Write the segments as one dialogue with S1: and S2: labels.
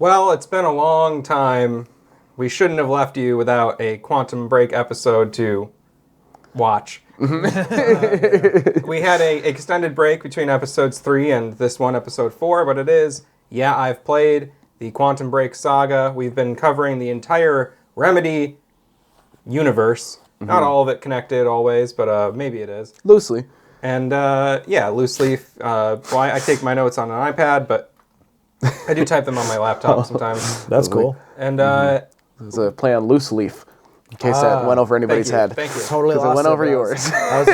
S1: Well, it's been a long time. We shouldn't have left you without a Quantum Break episode to watch. We had a extended break between episodes 3 and this one, episode 4, but it is, yeah, I've played the Quantum Break saga. We've been covering the entire Remedy universe. Not all of it connected always, but maybe it is.
S2: Loosely.
S1: And yeah, loose leaf. Well, I take my notes on an iPad, but I do type them on my laptop sometimes.
S3: That's cool.
S1: And
S2: There's a play on loose leaf, in case that went over anybody's head.
S1: Thank you.
S3: Totally
S2: Because
S3: lost
S2: it went over
S3: bro.
S2: yours.
S3: I was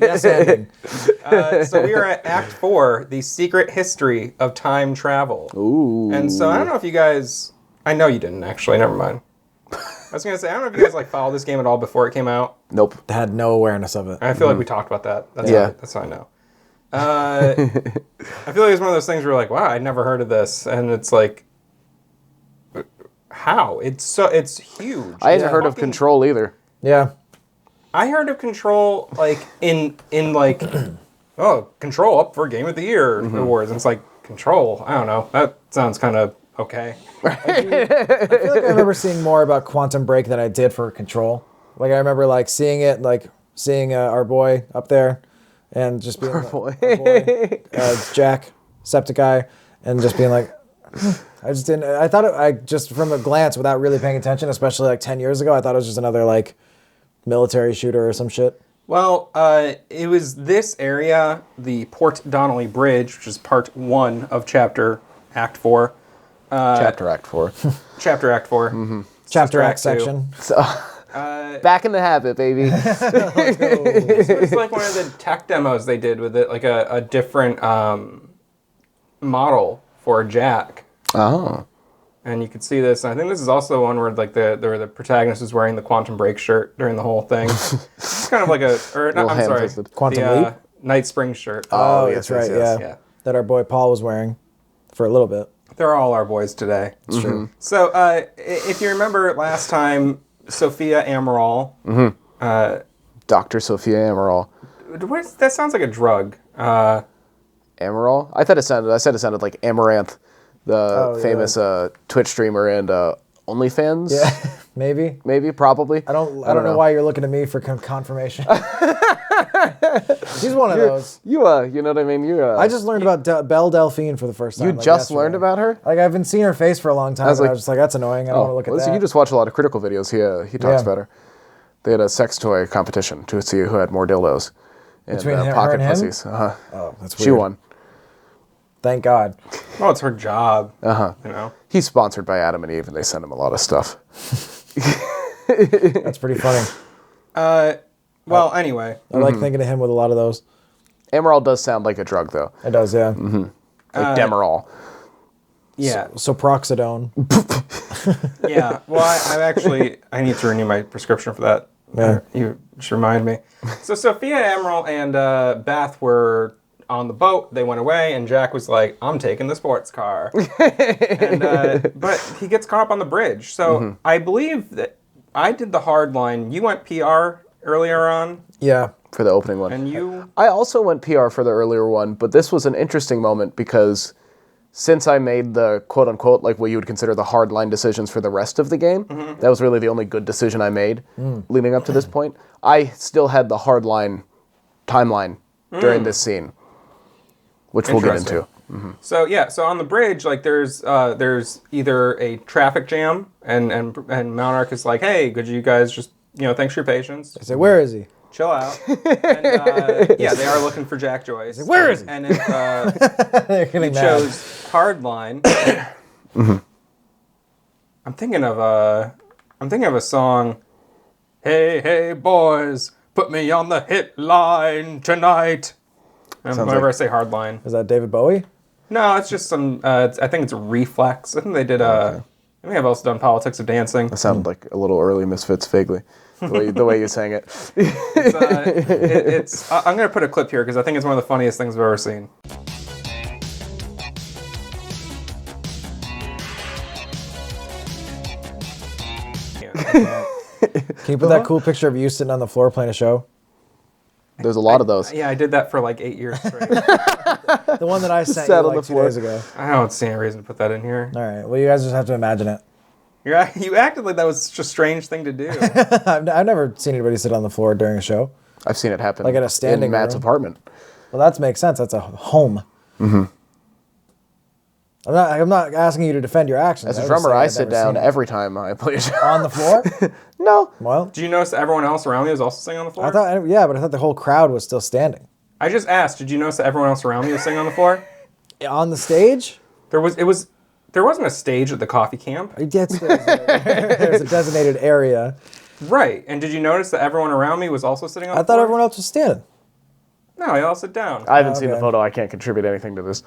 S3: yes ending.
S1: So we are at Act 4, The Secret History of Time Travel.
S2: Ooh.
S1: And so I don't know if you guys... I know you didn't, actually. Never mind. I was going to say, I don't know if you guys followed this game at all before it came out.
S2: Nope.
S3: Had no awareness of it.
S1: I feel like we talked about that. That's that's how I know. I feel like it's one of those things where you're like, wow, I'd never heard of this. And it's like, how? It's huge.
S2: I hadn't heard of Control either.
S3: Yeah.
S1: I heard of Control like in like oh, Control up for Game of the Year awards. And it's like, Control, I don't know. That sounds kind of okay.
S3: I feel like I remember seeing more about Quantum Break than I did for Control. Like I remember like seeing it, like seeing our boy up there, and just being our boy, Jack, Septiceye, and just being like, I just didn't. I thought I just from a glance without really paying attention, especially like 10 years ago, I thought it was just another like military shooter or some shit.
S1: Well, it was this area, the Port Donnelly Bridge, which is part 1 of Chapter Act 4.
S2: Chapter Act 4.
S1: Chapter Act 4.
S2: Mm-hmm.
S3: Chapter Act
S1: 2.
S3: section.
S2: So, back in the habit, baby.
S1: It's like one of the tech demos they did with it, like a different model for Jack.
S2: Oh.
S1: And you can see this. And I think this is also one where like the protagonist is wearing the Quantum Break shirt during the whole thing. It's kind of like I'm sorry,
S3: Quantum Leap?
S1: Night Spring shirt.
S3: Oh,
S2: yes,
S3: that's right.
S2: yes.
S3: Yeah. That our boy Paul was wearing for a little bit.
S1: They're all our boys today.
S3: It's true.
S1: So if you remember last time, Sophia Amaral.
S2: Dr. Sophia Amaral.
S1: That sounds like a drug.
S2: Amaral? I said it sounded like Amaranth, the famous Twitch streamer and OnlyFans.
S3: Yeah, maybe.
S2: Maybe, probably.
S3: I don't know why you're looking at me for confirmation. She's one of those.
S2: You know what I mean?
S3: I just learned about Belle Delphine for the first time.
S2: You just learned about her?
S3: Like, I haven't seen her face for a long time, I was just like, that's annoying. I don't want to look at that.
S2: You just watch a lot of critical videos. He talks about her. They had a sex toy competition to see who had more dildos. And,
S3: Between her
S2: pocket
S3: and him?
S2: pussies.
S3: Oh, that's weird.
S2: She won.
S3: Thank God.
S1: Oh, it's her job. You know.
S2: He's sponsored by Adam and Eve, and they send him a lot of stuff.
S3: That's pretty funny.
S1: Well, anyway.
S3: I like thinking of him with a lot of those.
S2: Amaral does sound like a drug, though.
S3: It does, yeah.
S2: Like Demerol.
S1: Yeah.
S3: So Proxidone.
S1: Yeah. Well, I need to renew my prescription for that.
S3: Yeah.
S1: You just remind me. So Sophia Amaral and Beth were on the boat. They went away, and Jack was like, I'm taking the sports car. But he gets caught up on the bridge. So I believe that I did the hard line. You went PR earlier on.
S3: Yeah.
S2: For the opening one.
S1: And you...
S2: I also went PR for the earlier one, but this was an interesting moment because since I made the quote-unquote, like what you would consider the hard-line decisions for the rest of the game, that was really the only good decision I made leading up to this point, I still had the hard-line timeline during this scene, which we'll get into.
S1: So yeah, so on the bridge, like there's either a traffic jam, and Monarch is like, hey, could you guys just, thanks for your patience.
S3: I said, where is he?
S1: Chill out. And, yeah, they are looking for Jack Joyce.
S3: Like, where is he?
S1: And if he chose Hardline, I'm thinking of a song. Hey, hey, boys, put me on the hit line tonight. And whenever I say Hardline,
S3: Is that David Bowie?
S1: no, it's just some. I think it's Reflex. I think they did. I think I've also done Politics of Dancing.
S2: That sounded like a little early Misfits vaguely, the way you sang it.
S1: I'm going to put a clip here because I think it's one of the funniest things I've ever seen.
S3: Can you put that cool picture of you sitting on the floor playing a show?
S2: There's a lot of those.
S1: Yeah, I did that for like 8 years straight.
S3: The one that I sent
S2: sat
S3: you
S2: on the
S3: like 2
S2: floor.
S3: days ago.
S1: I don't see any reason to put that in here.
S3: All right. Well, you guys just have to imagine it.
S1: You acted like that was such a strange thing to do.
S3: I've never seen anybody sit on the floor during a show.
S2: I've seen it happen.
S3: Like at a standing
S2: in Matt's
S3: room.
S2: apartment.
S3: Well, that makes sense. That's a home. Mm-hmm. I'm not asking you to defend your actions.
S2: As a
S3: was
S2: drummer,
S3: saying
S2: I
S3: I'd
S2: sit
S3: never
S2: down
S3: seen it.
S2: every time I play a show.
S3: On the floor?
S2: No.
S3: Well,
S1: Did you notice that everyone else around me was also sitting on the floor?
S3: I thought, yeah, but I thought the whole crowd was still standing.
S1: I just asked, did you notice that everyone else around me was sitting on the floor?
S3: On the stage?
S1: There wasn't a stage at the coffee camp.
S3: Yes, there's a designated area.
S1: Right. And did you notice that everyone around me was also sitting on the
S3: I
S1: floor?
S3: thought everyone else was standing.
S1: No, they all sit down.
S2: I haven't seen the
S3: okay.
S2: photo. I can't contribute anything to this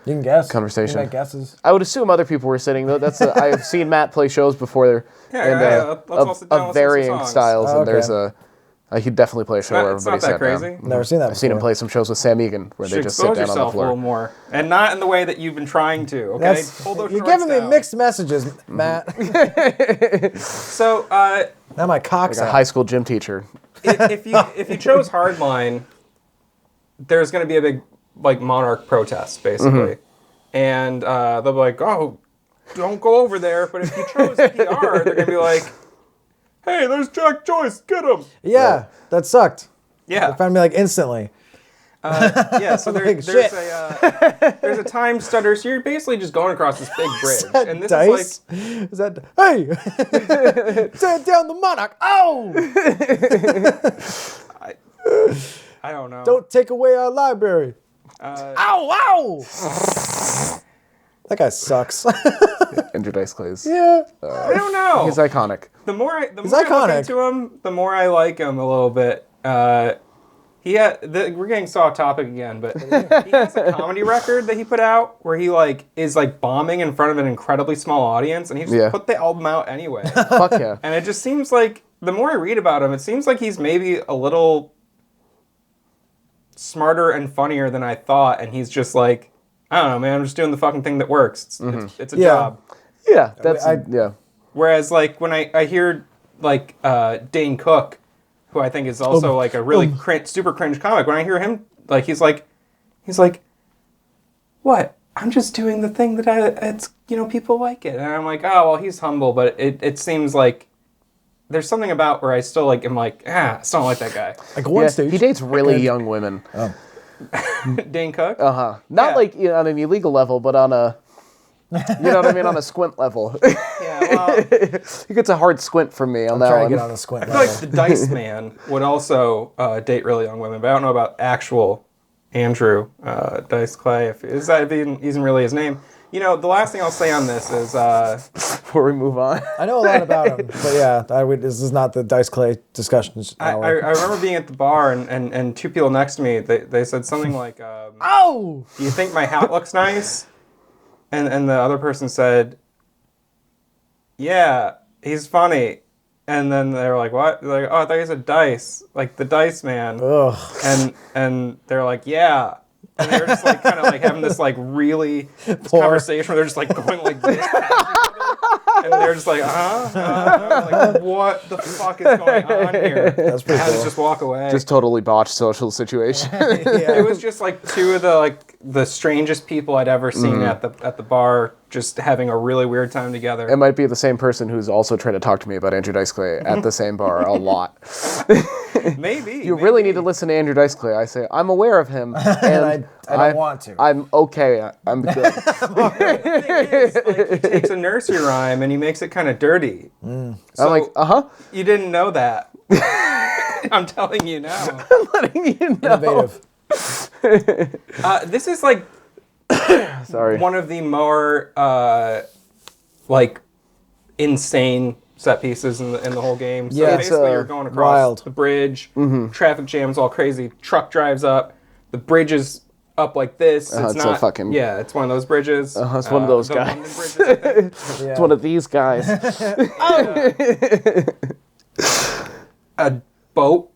S3: You can guess.
S2: conversation.
S3: You can make guesses.
S2: I would assume other people were sitting, though. I've seen Matt play shows before,
S1: Yeah, let's all sit down and
S2: of
S1: listen to some
S2: varying
S1: songs.
S2: styles,
S3: Oh,
S2: and there's
S3: okay.
S2: he'd definitely play a show where
S1: It's not
S2: everybody
S1: that
S2: sat
S1: crazy.
S2: down.
S3: Never seen that
S2: I've seen him
S3: before.
S2: play some shows with Sam Egan where
S1: You
S2: they
S1: should
S2: just sit
S1: expose
S2: down on the
S1: yourself a little
S2: floor.
S1: more. And not in the way that you've been trying to, okay?
S3: That's,
S1: Pull those
S3: you're
S1: shorts
S3: giving me
S1: down.
S3: mixed messages, Matt.
S1: So,
S3: Now my cock's
S2: Like a
S3: out.
S2: high school gym teacher.
S1: if you chose Hardline, there's going to be a big like monarch protest, basically. And they'll be like, oh, don't go over there. But if you chose PR, they're going to be like, hey, there's Jack Joyce, get him.
S3: Yeah, that sucked.
S1: Yeah.
S3: They found me like instantly.
S1: Yeah, so
S3: Like,
S1: there's a time stutter. So you're basically just going across this big bridge.
S3: That
S1: And this
S3: dice?
S1: is
S3: Is that hey? Tear down the monarch! Oh!
S1: like, I don't know.
S3: Don't take away our library. Ow! Ow! That guy sucks.
S2: Andrew Dice Clay's.
S3: Yeah.
S1: I don't know.
S2: He's iconic.
S1: The more I look
S3: iconic.
S1: into him, the more I like him a little bit. We're getting so off topic again, but he has a comedy record that he put out where he is bombing in front of an incredibly small audience, and he just put the album out anyway.
S2: Fuck yeah.
S1: And it just seems like the more I read about him, it seems like he's maybe a little smarter and funnier than I thought, and he's just like, I don't know, man, I'm just doing the fucking thing that works. It's a
S3: Yeah.
S1: job.
S2: Yeah, that's yeah.
S1: Whereas, like, when I hear, like, Dane Cook, who I think is also, like, a really super cringe comic, when I hear him, like, he's like, what? I'm just doing the thing that people like it. And I'm like, oh, well, he's humble, but it seems like there's something about where I still, like, am like, I still don't like that guy.
S3: Like one
S2: Yeah,
S3: stage.
S2: he dates really young women.
S1: Dane Cook?
S2: Not
S1: Yeah.
S2: like on an illegal level, but on a, you know what I mean, on a squint level.
S1: Yeah, well,
S2: He gets a hard squint from me on that
S3: Trying
S2: one.
S3: to get on a squint
S1: I feel
S3: level.
S1: like the Dice Man would also date really young women, but I don't know about actual Andrew Dice Clay. Is that even really his name? You know, the last thing I'll say on this is
S2: Before we move on.
S3: I know a lot about him, but yeah, this is not the Dice Clay discussions
S1: I
S3: hour.
S1: remember being at the bar and two people next to me, they said something like,
S3: Oh!
S1: do you think my hat looks nice? And the other person said, yeah, he's funny. And then they were like, what? They're like, oh, I thought you said Dice, like the Dice Man.
S3: Ugh.
S1: And they're like, yeah. And they're just like kind of like having this like really conversation where they're just like going like this. And they're just like, like, what the fuck is going on here?
S3: That's pretty
S1: I had to
S3: cool.
S1: just walk away.
S2: Just totally botched social situation.
S1: It was just like two of the strangest people I'd ever seen at the bar, just having a really weird time together.
S2: It might be the same person who's also trying to talk to me about Andrew Dice Clay at the same bar a lot.
S1: Maybe
S2: You really need to listen to Andrew Dice Clay. I say, I'm aware of him. And
S3: I don't want to.
S2: I'm okay. I'm good.
S1: The thing is, like, he takes a nursery rhyme and he makes it kind of dirty.
S2: I'm like,
S1: You didn't know that. I'm telling you now.
S2: letting you know.
S3: Innovative.
S1: This is like
S2: Sorry.
S1: one of the more like insane set pieces in the whole game. So
S3: Yeah,
S1: basically
S2: it's,
S1: you're going across
S3: wild.
S1: the bridge, traffic jams all crazy, truck drives up, the bridge is up like this.
S2: It's
S1: It's
S2: a
S1: not
S2: fucking-
S1: yeah, it's one of those bridges.
S2: It's one of those
S1: the
S2: guys.
S1: London bridges, I think.
S3: Yeah.
S2: It's one of these guys.
S1: A boat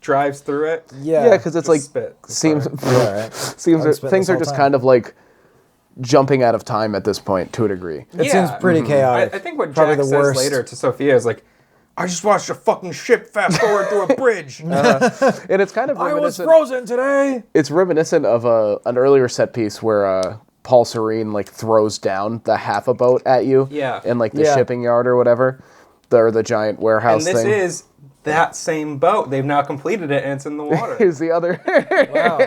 S1: drives through it.
S2: Yeah, because it's like
S1: Spit.
S2: seems
S3: All right.
S2: seems
S3: I'd spit
S2: things
S3: this
S2: are
S3: whole
S2: just
S3: time.
S2: kind of like jumping out of time at this point to a degree.
S3: It seems pretty chaotic.
S1: I think what
S3: Probably
S1: Jack
S3: the
S1: says
S3: worst.
S1: later to Sophia is like, I just watched a fucking ship fast forward through a bridge.
S2: And it's kind of
S3: I was
S2: reminiscent.
S3: frozen today.
S2: It's reminiscent of an earlier set piece where Paul Serene like throws down the half a boat at you.
S1: Yeah.
S2: In like the
S3: Yeah.
S2: shipping yard or whatever, or the giant warehouse
S1: And this
S2: thing.
S1: is that same boat. They've now completed it, and it's in the water.
S2: Here's the other
S3: Wow.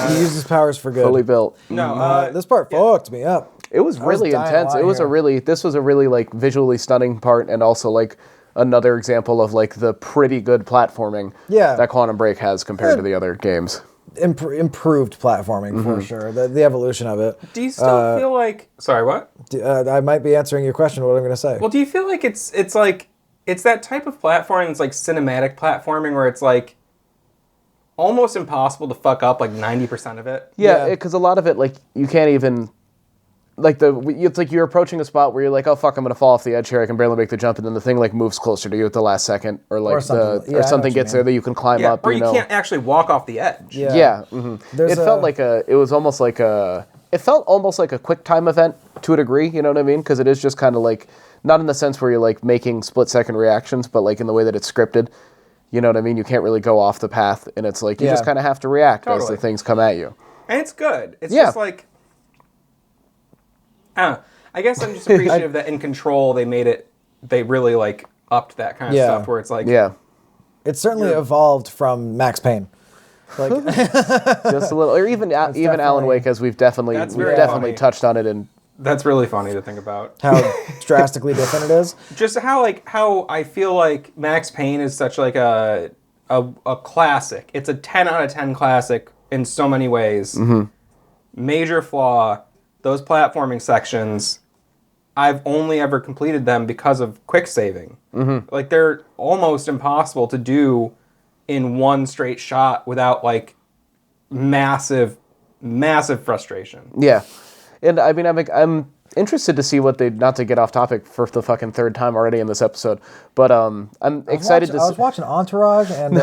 S3: He used his powers for good.
S2: fully built.
S1: No,
S3: This part fucked me up.
S2: It was really
S3: dying a
S2: intense.
S3: lot
S2: It was
S3: here.
S2: this was a really like visually stunning part, and also like another example of like the pretty good platforming
S3: Yeah.
S2: that Quantum Break has compared to the other games.
S3: Improved platforming for sure. The evolution of it.
S1: do you still feel like... Sorry, what?
S3: I might be answering your question. What I'm going to say.
S1: Well, do you feel like it's like... It's that type of platforming, it's like cinematic platforming, where it's like almost impossible to fuck up like 90% of it.
S2: Yeah,
S3: Yeah.
S2: because a lot of it like you can't even like it's like you're approaching a spot where you're like, oh fuck, I'm gonna fall off the edge here. I can barely make the jump, and then the thing like moves closer to you at the last second, or like
S3: something. Yeah, I know
S2: something
S3: what you
S2: gets there
S3: mean.
S2: that you can climb
S1: Yeah,
S2: up.
S1: or you can't actually walk off the edge.
S3: Yeah.
S2: Yeah, mhm.
S3: There's
S2: It felt
S3: a-
S2: like it was almost like it felt almost like a quick time event to a degree. You know what I mean? Because it is just kind of like not in the sense where you're like making split second reactions, but like in the way that it's scripted. You know what I mean? You can't really go off the path, and it's like you
S3: Yeah.
S2: just kind of have to react as
S1: Totally.
S2: the things come at you.
S1: And it's good. It's
S2: Yeah.
S1: just like... I guess I'm just appreciative that in Control they made it... They really like upped that kind of
S3: Yeah.
S1: stuff where it's like...
S2: Yeah,
S3: It certainly evolved from Max Payne. Like,
S2: just a little, or even Alan
S3: definitely-
S2: Wake, as we've definitely
S1: That's very funny.
S2: touched on it in.
S1: That's really funny to think about.
S3: how drastically different it is.
S1: Just how I feel like Max Payne is such like a classic. It's a 10 out of 10 classic in so many ways.
S2: Mm-hmm.
S1: Major flaw, those platforming sections, I've only ever completed them because of quick saving. Mm-hmm. Like they're almost impossible to do in one straight shot without like massive frustration.
S2: Yeah, and I mean, I'm interested to see what they, not to get off topic for the fucking third time already in this episode, but I'm excited
S3: I was watching Entourage and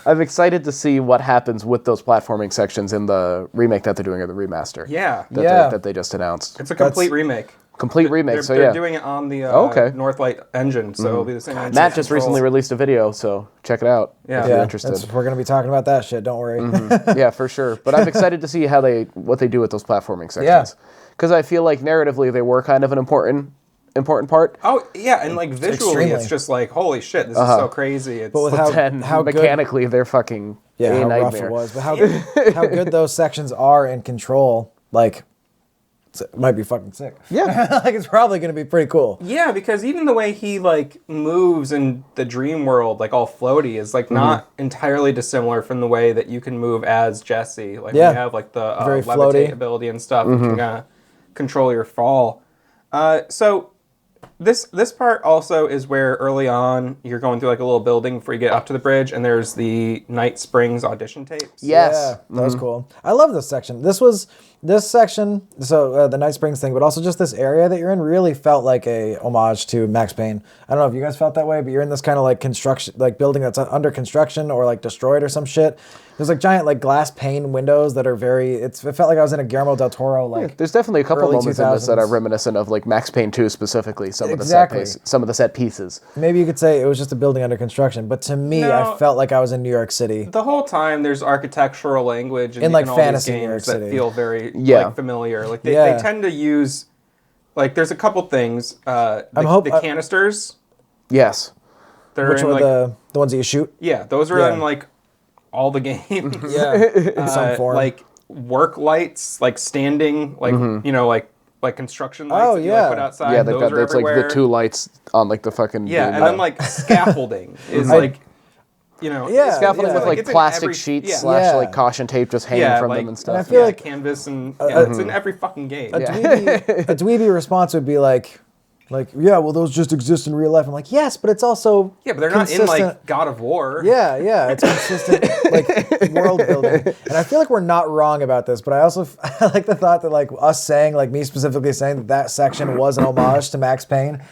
S2: I'm excited to see what happens with those platforming sections in the remake that they're doing, or the remaster.
S1: Yeah.
S2: That they just announced.
S1: It's a complete remake.
S2: Complete remake.
S1: They're,
S2: So
S1: they're
S2: yeah,
S1: doing it on the
S2: okay.
S1: Northlight engine, so it'll be the same engine.
S2: Matt just
S1: controls.
S2: recently released a video, so check it out
S1: Yeah.
S2: if you're
S3: yeah,
S2: interested.
S3: we're going to be talking about that shit. Don't worry.
S2: Yeah, for sure. But I'm excited to see what they do with those platforming
S3: Yeah.
S2: sections, because I feel like narratively they were kind of an important part.
S1: Oh yeah, and like visually,
S3: Extremely.
S1: it's just like holy shit, this is so crazy. It's
S3: But with
S2: But then
S3: how good,
S2: mechanically they're fucking
S3: yeah,
S2: a
S3: how
S2: nightmare.
S3: rough it was, but how good those sections are in Control, like it might be fucking sick.
S2: Yeah.
S3: Like it's probably going to be pretty cool.
S1: yeah, because even the way he like moves in the dream world, like all floaty, is like not entirely dissimilar from the way that you can move as Jesse. Like
S3: Yeah.
S1: you have like the
S3: Very
S1: levitate
S3: floaty.
S1: ability and stuff. You can kind of control your fall. So this part also is where early on you're going through like a little building before you get up to the bridge, and there's the Night Springs audition tapes.
S2: Yes.
S3: Yeah, that was cool. I love this section. This section, so the Night Springs thing, but also just this area that you're in really felt like a homage to Max Payne. I don't know if you guys felt that way, but you're in this kind of like construction, like building that's under construction or like destroyed or some shit. There's like giant like glass pane windows that are it felt like I was in a Guillermo del Toro like.
S2: There's definitely a couple
S3: early
S2: moments in this that are
S3: 2000s.
S2: reminiscent of like Max Payne 2 specifically. Some
S3: Exactly.
S2: of the set pieces.
S3: Maybe you could say it was just a building under construction, but to me,
S1: No.
S3: I felt like I was in New York City.
S1: The whole time there's architectural language
S3: In, like,
S1: all
S3: fantasy
S1: these
S3: New York
S1: games that
S3: City.
S1: feel very
S2: Yeah.
S1: like familiar. Like they
S3: Yeah.
S1: tend to use like there's a couple things. The
S3: I-
S1: canisters.
S2: Yes.
S1: They're
S3: Which
S1: in
S3: were
S1: like
S3: the ones that you shoot?
S1: yeah, those are
S3: Yeah.
S1: in like all the games.
S3: Yeah, in some form.
S1: Like work lights, like standing, like you know, like construction lights
S3: Oh,
S1: that you
S3: yeah.
S1: like put outside.
S2: Yeah, they've
S1: those
S2: got
S1: are
S2: it's like the
S1: everywhere.
S2: two lights on like the fucking
S1: Yeah,
S2: beam.
S1: and then like scaffolding is like you know
S3: Yeah,
S2: scaffolding
S3: yeah.
S2: with like
S1: it's in
S2: plastic
S1: every-
S2: sheets
S1: yeah.
S2: slash
S3: Yeah.
S2: like caution tape just hanging
S1: yeah,
S2: from
S1: like,
S2: them and stuff.
S3: I feel
S1: yeah,
S3: like-
S1: canvas and it's in every fucking game.
S3: A dweeby response would be like, yeah, well, those just exist in real life. I'm like, yes, but it's also
S1: Yeah, but they're not in
S3: consistent-
S1: like God of War.
S3: Yeah, it's consistent like world building, and I feel like we're not wrong about this. But I also I like the thought that like us saying, like me specifically saying that section was an homage to Max Payne.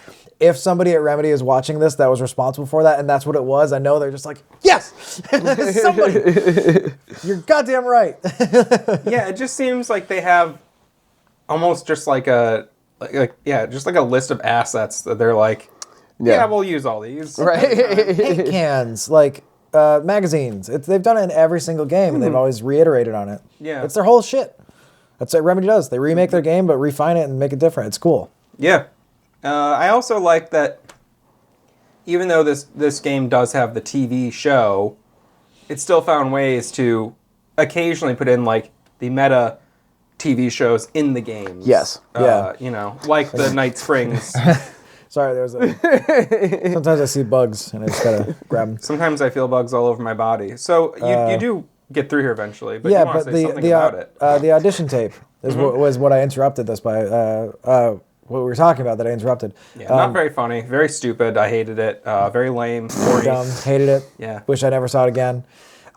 S3: If somebody at Remedy is watching this that was responsible for that, and that's what it was, I know they're just like, yes, somebody, you're goddamn right.
S1: Yeah, it just seems like they have almost just like a just like a list of assets that they're like, yeah, we'll use all these.
S2: Right.
S3: Paint cans, like magazines. They've done it in every single game, and they've always reiterated on it.
S1: Yeah.
S3: It's their whole shit. That's what Remedy does. They remake their game, but refine it and make it different. It's cool.
S1: Yeah. I also like that even though this game does have the TV show, it still found ways to occasionally put in, like, the meta TV shows in the games.
S2: Yes.
S3: Yeah.
S1: You know, like the Night Springs.
S3: Sorry, there's a. Sometimes I see bugs and I just gotta grab them.
S1: Sometimes I feel bugs all over my body. So you do get through here eventually, but
S3: Yeah,
S1: you want
S3: but
S1: to say something about it.
S3: the audition tape was what I interrupted this by. What we were talking about that I interrupted.
S1: Yeah, not very funny, very stupid. I hated it. Very lame, boring.
S3: Dumb, hated it.
S1: Yeah.
S3: Wish I never saw it again.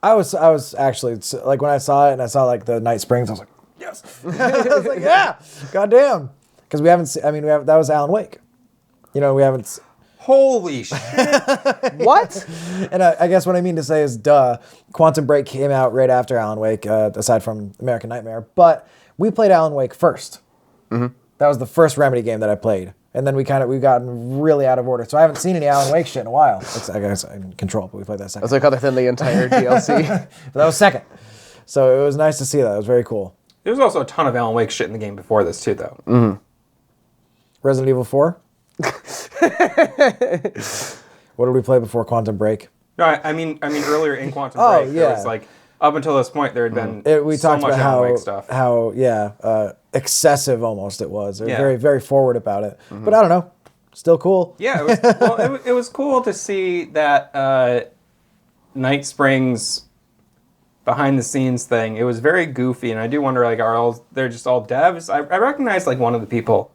S3: I was actually like when I saw it and I saw like the Night Springs, I was like, yes. I was like, yeah, goddamn, because we haven't. That was Alan Wake. You know, we haven't.
S1: Holy shit!
S2: What?
S3: And I guess what I mean to say is, Quantum Break came out right after Alan Wake, aside from American Nightmare. But we played Alan Wake first. Mm-hmm. That was the first Remedy game that I played, and then we've gotten really out of order. So I haven't seen any Alan Wake shit in a while. I guess in Control, but we played that second.
S2: That's like other than the entire DLC.
S3: But that was second. So it was nice to see that. It was very cool.
S1: There was also a ton of Alan Wake shit in the game before this too, though. Mm-hmm.
S3: Resident Evil 4. What did we play before Quantum Break?
S1: No, I mean earlier in Quantum
S3: Oh,
S1: Break, there
S3: yeah.
S1: was like up until this point there had been
S3: We
S1: so
S3: talked
S1: much
S3: about
S1: Alan Wake stuff.
S3: how excessive almost it was. They were
S1: Yeah.
S3: very, very forward about it. But I don't know. Still cool.
S1: Yeah, it was cool to see that Night Springs behind the scenes thing. It was very goofy, and I do wonder, like, they're just all devs? I recognize like one of the people.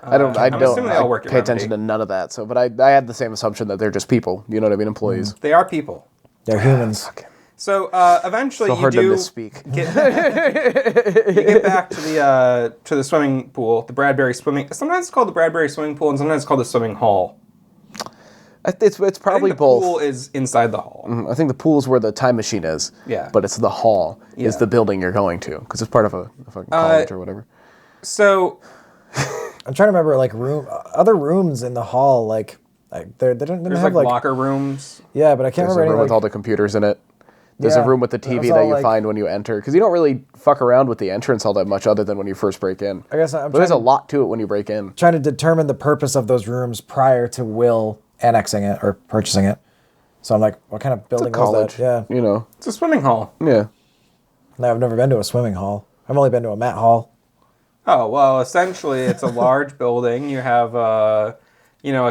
S2: I don't
S1: assuming they all work at
S2: pay attention to
S1: Remedy.
S2: none of that. So, but I had the same assumption that they're just people. You know what I mean? Employees.
S1: They are people.
S3: They're humans.
S1: So eventually
S2: So
S1: you
S2: hard to
S1: do
S2: misspeak.
S1: you get back to the swimming pool, the Bradbury swimming. Sometimes it's called the Bradbury swimming pool, and sometimes it's called the swimming hall.
S2: It's probably
S1: I think the
S2: both.
S1: pool is inside the hall.
S2: I think the pool is where the time machine is.
S1: Yeah.
S2: But it's the hall is
S1: Yeah.
S2: the building you're going to because it's part of a fucking college or whatever.
S1: So
S3: I'm trying to remember like other rooms in the hall. Like they didn't
S1: there's
S3: have
S1: like locker rooms.
S3: Yeah, but I can't
S2: There's a
S3: remember
S2: room
S3: any.
S2: with all the computers in it. There's
S3: Yeah.
S2: a room with the
S3: That
S2: TV
S3: was
S2: that
S3: all,
S2: you
S3: like-
S2: find when you enter because you don't really fuck around with the entrance all that much other than when you first break in.
S3: I guess I'm
S2: But there's a
S3: trying-
S2: lot to it when you break in.
S3: trying to determine the purpose of those rooms prior to Will annexing it or purchasing it. So I'm like, what kind of
S2: It's a
S3: building
S2: college.
S3: was that? Yeah.
S2: You know.
S1: It's a swimming hall.
S2: Yeah.
S3: No, I've never been to a swimming hall. I've only been to a mat hall.
S1: Oh, well, essentially it's a large building. You have a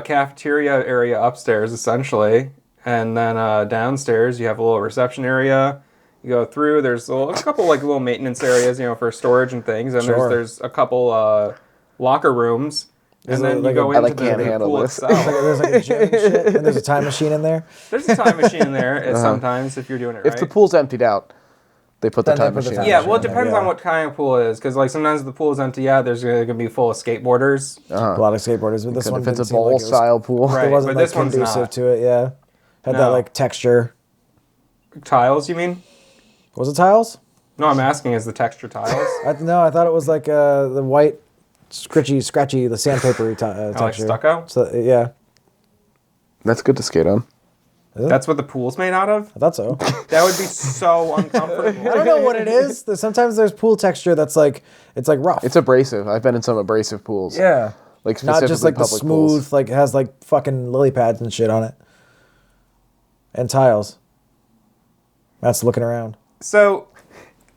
S1: cafeteria area upstairs essentially, and then downstairs you have a little reception area. You go through, there's a couple like little maintenance areas, for storage and things, and
S3: Sure.
S1: there's a couple locker rooms.
S3: Is
S1: And
S3: it
S1: then you
S3: like
S1: go
S3: a-
S2: I
S1: into
S2: like can't
S1: the
S2: handle
S1: pool
S2: this.
S1: itself.
S3: There's like a gym and shit, and there's a time machine in there.
S1: There's a time machine in there sometimes if you're doing it right.
S2: If the pool's emptied out, they put the
S3: Then they
S2: time
S3: put the
S2: machine.
S3: time
S2: in.
S1: Yeah,
S3: machine
S1: well, it
S3: in there,
S1: depends
S3: yeah.
S1: on what kind of pool it is, because like sometimes the pool is empty. Yeah, there's gonna be full of skateboarders.
S3: A lot of skateboarders, but this one
S2: If it's
S3: didn't
S2: a
S3: seem like
S2: bowl
S3: it was,
S2: style pool.
S1: Right.
S3: it wasn't
S1: but
S3: like
S1: this one's
S3: conducive
S1: not.
S3: to it. Yeah, had that
S1: No.
S3: like texture.
S1: Tiles, you mean?
S3: Was it tiles?
S1: No, I'm asking, is the texture tiles?
S3: No, I thought it was like the white, scratchy, the sandpapery texture.
S1: like stucco?
S3: So yeah,
S2: That's good to skate on.
S1: That's what the pool's made out of?
S3: I thought so.
S1: That would be so uncomfortable.
S3: I don't know what it is. Sometimes there's pool texture that's like it's like rough.
S2: It's abrasive. I've been in some abrasive pools.
S3: Yeah.
S2: Like
S3: Not
S2: specifically
S3: just like the
S2: public
S3: smooth,
S2: pools.
S3: like it has like fucking lily pads and shit on it. And tiles. Matt's looking around.
S1: So,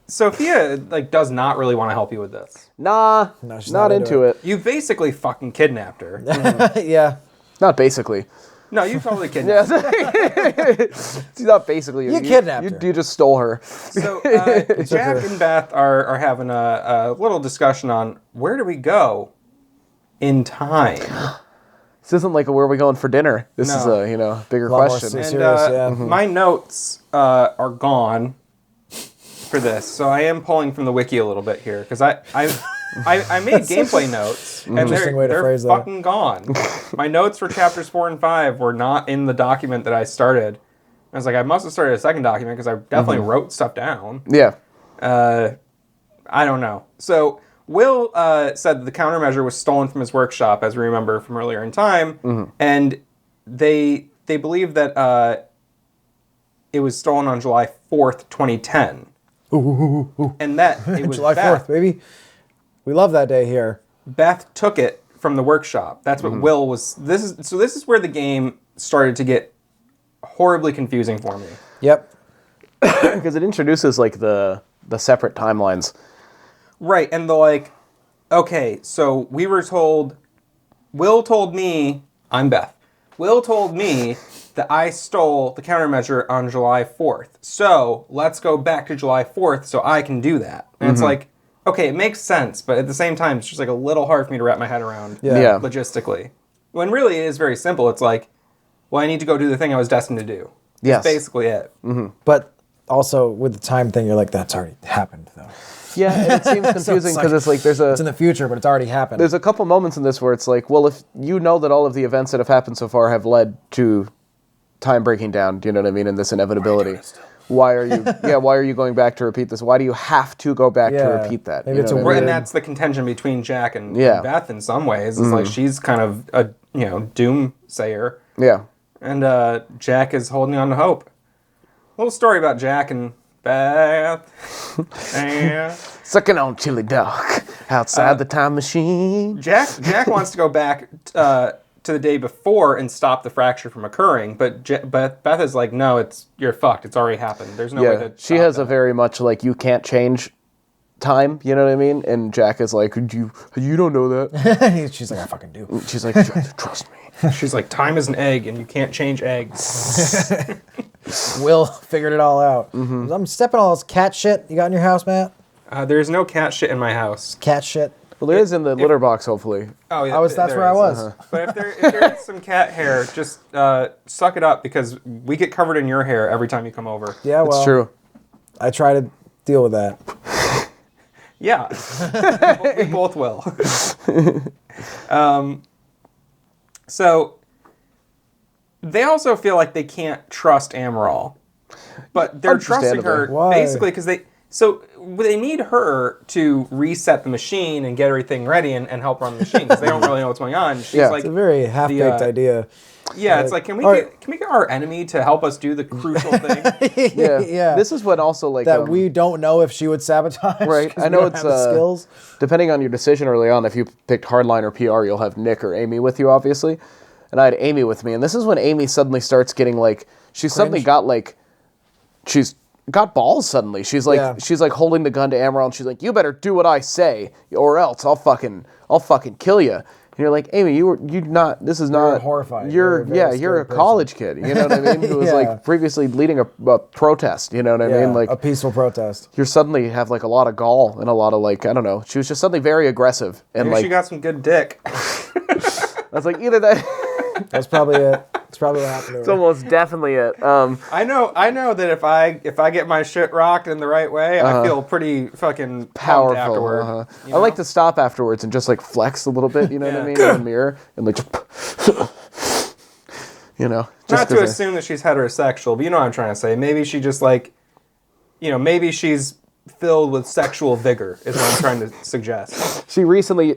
S1: Sophia does not really want to help you with this.
S2: Nah,
S3: No, she's
S2: not
S3: not into
S2: into it.
S1: You basically fucking kidnapped her.
S3: Yeah.
S2: Not basically.
S1: No, you totally kidnapped her.
S2: It's not basically.
S3: You kidnapped her.
S2: You just stole her.
S1: So Jack and Beth are having a little discussion on where do we go in time.
S2: This isn't like a where are we going for dinner. This is
S1: No.
S2: a bigger
S3: lot more
S2: question.
S3: serious.
S1: And
S3: yeah.
S1: my notes are gone for this, so I am pulling from the wiki a little bit here because I made gameplay notes and
S3: Interesting way to
S1: they're
S3: phrase that.
S1: fucking gone. My notes for chapters 4 and 5 were not in the document that I started. I was like, I must have started a second document because I definitely wrote stuff down.
S2: Yeah.
S1: I don't know. So Will said that the countermeasure was stolen from his workshop, as we remember from earlier in time, and they believe that it was stolen on July 4th, 2010. And that it was
S3: July
S1: Beth.
S3: 4th, baby. We love that day here.
S1: Beth took it from the workshop. That's what Will was. This is where the game started to get horribly confusing for me.
S3: Yep.
S2: Because it introduces like the separate timelines.
S1: Right, and okay, so we were told, Will told me, I'm Beth. Will told me that I stole the countermeasure on July 4th. So let's go back to July 4th so I can do that. And it's like, okay, it makes sense, but at the same time, it's just like a little hard for me to wrap my head around logistically. When really it is very simple. It's like, well, I need to go do the thing I was destined to do.
S2: Yes.
S1: That's basically it.
S3: But also with the time thing, you're like, that's already happened, though.
S2: Yeah, and it seems confusing because it's like
S3: it's in the future, but it's already happened.
S2: There's a couple moments in this where it's like, well, if you know that all of the events that have happened so far have led to time breaking down, do you know what I mean, and this inevitability. Why are you going back to repeat this? Why do you have to go back to repeat that?
S3: Maybe it's a
S1: And that's the contention between Jack and Beth in some ways. It's like she's kind of a doomsayer.
S2: Yeah.
S1: And Jack is holding on to hope. Little story about Jack and Beth.
S2: Sucking on chili dog outside the time machine.
S1: Jack wants to go back to the day before and stop the fracture from occurring, but Beth is like, no, you're fucked. It's already happened. There's no way to
S2: she has a very much like, you can't change time, you know what I mean? And Jack is like, you don't know that.
S3: She's like, I fucking do.
S2: She's like, trust me.
S1: She's like, time is an egg and you can't change eggs.
S3: Will figured it all out. I'm stepping all this cat shit you got in your house, Matt.
S1: There's no cat shit in my house.
S3: Cat shit.
S2: Well, there is in the litter box, hopefully.
S1: Oh, yeah.
S3: That's where I was.
S1: But if there is some cat hair, just suck it up because we get covered in your hair every time you come over.
S3: Yeah, well.
S2: It's true.
S3: I try to deal with that.
S1: Yeah. We both will. So they also feel like they can't trust Amaral, but they're trusting her basically because they need her to reset the machine and get everything ready and help run the machine because they don't really know what's going on. She's like,
S3: it's a very half-baked idea.
S1: Yeah, it's like, can we get our enemy to help us do the crucial thing?
S3: Yeah.
S2: This is what also like
S3: that we don't know if she would sabotage.
S2: Right. I know it's
S3: skills.
S2: Depending on your decision early on, if you picked hardline or PR, you'll have Nick or Amy with you, obviously. And I had Amy with me, and this is when Amy suddenly starts getting like suddenly got like she's got balls suddenly. She's like holding the gun to Amaral, and she's like, "You better do what I say, or else I'll fucking kill you." And you're like, Amy, this is not
S3: horrified.
S2: You're a college kid. You know what I mean? Who was like previously leading a protest. You know what I mean? Like
S3: a peaceful protest.
S2: You suddenly have like a lot of gall and a lot of like, I don't know. She was just suddenly very aggressive and
S1: Maybe she got some good dick.
S2: I was like, either that.
S3: That's probably it. It's probably what happened to her.
S2: It's almost definitely it.
S1: I know that if I get my shit rocked in the right way, I feel pretty fucking
S2: powerful
S1: afterward.
S2: I like to stop afterwards and just like flex a little bit, you know what I mean, in the mirror and like just, you know.
S1: Not to assume that she's heterosexual, but you know what I'm trying to say. Maybe she just like, maybe she's filled with sexual vigor is what I'm trying to suggest.
S2: She recently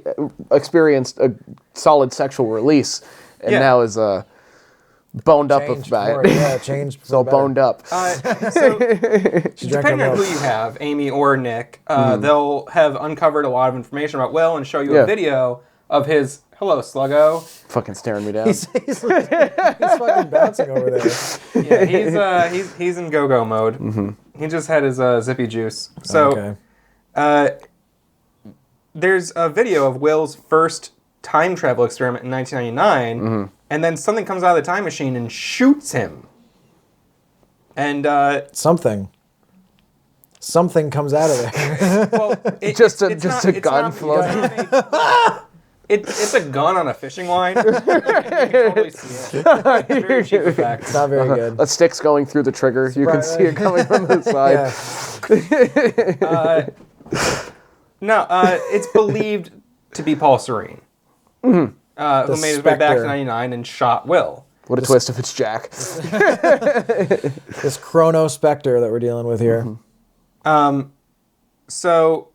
S2: experienced a solid sexual release and now is boned up about it.
S3: Yeah, changed.
S2: So boned up.
S1: So depending on who you have, Amy or Nick, they'll have uncovered a lot of information about Will and show you a video of his hello sluggo.
S2: Fucking staring me down.
S3: He's fucking bouncing over there.
S1: Yeah, he's in go-go mode. Mm-hmm. He just had his zippy juice. So there's a video of Will's first time travel experiment in 1999, and then something comes out of the time machine and shoots him. And
S3: something comes out of there.
S1: Well,
S2: just a gun floating.
S1: It's a gun on a fishing line. You can totally see it. It's very cheap effect.
S3: It's not very good.
S2: A stick's going through the trigger. You can see it coming from the side.
S1: It's believed to be Paul Serene, who made his way back to 99 and shot Will.
S2: What a twist if it's Jack.
S3: This Chrono Spectre that we're dealing with here.
S1: So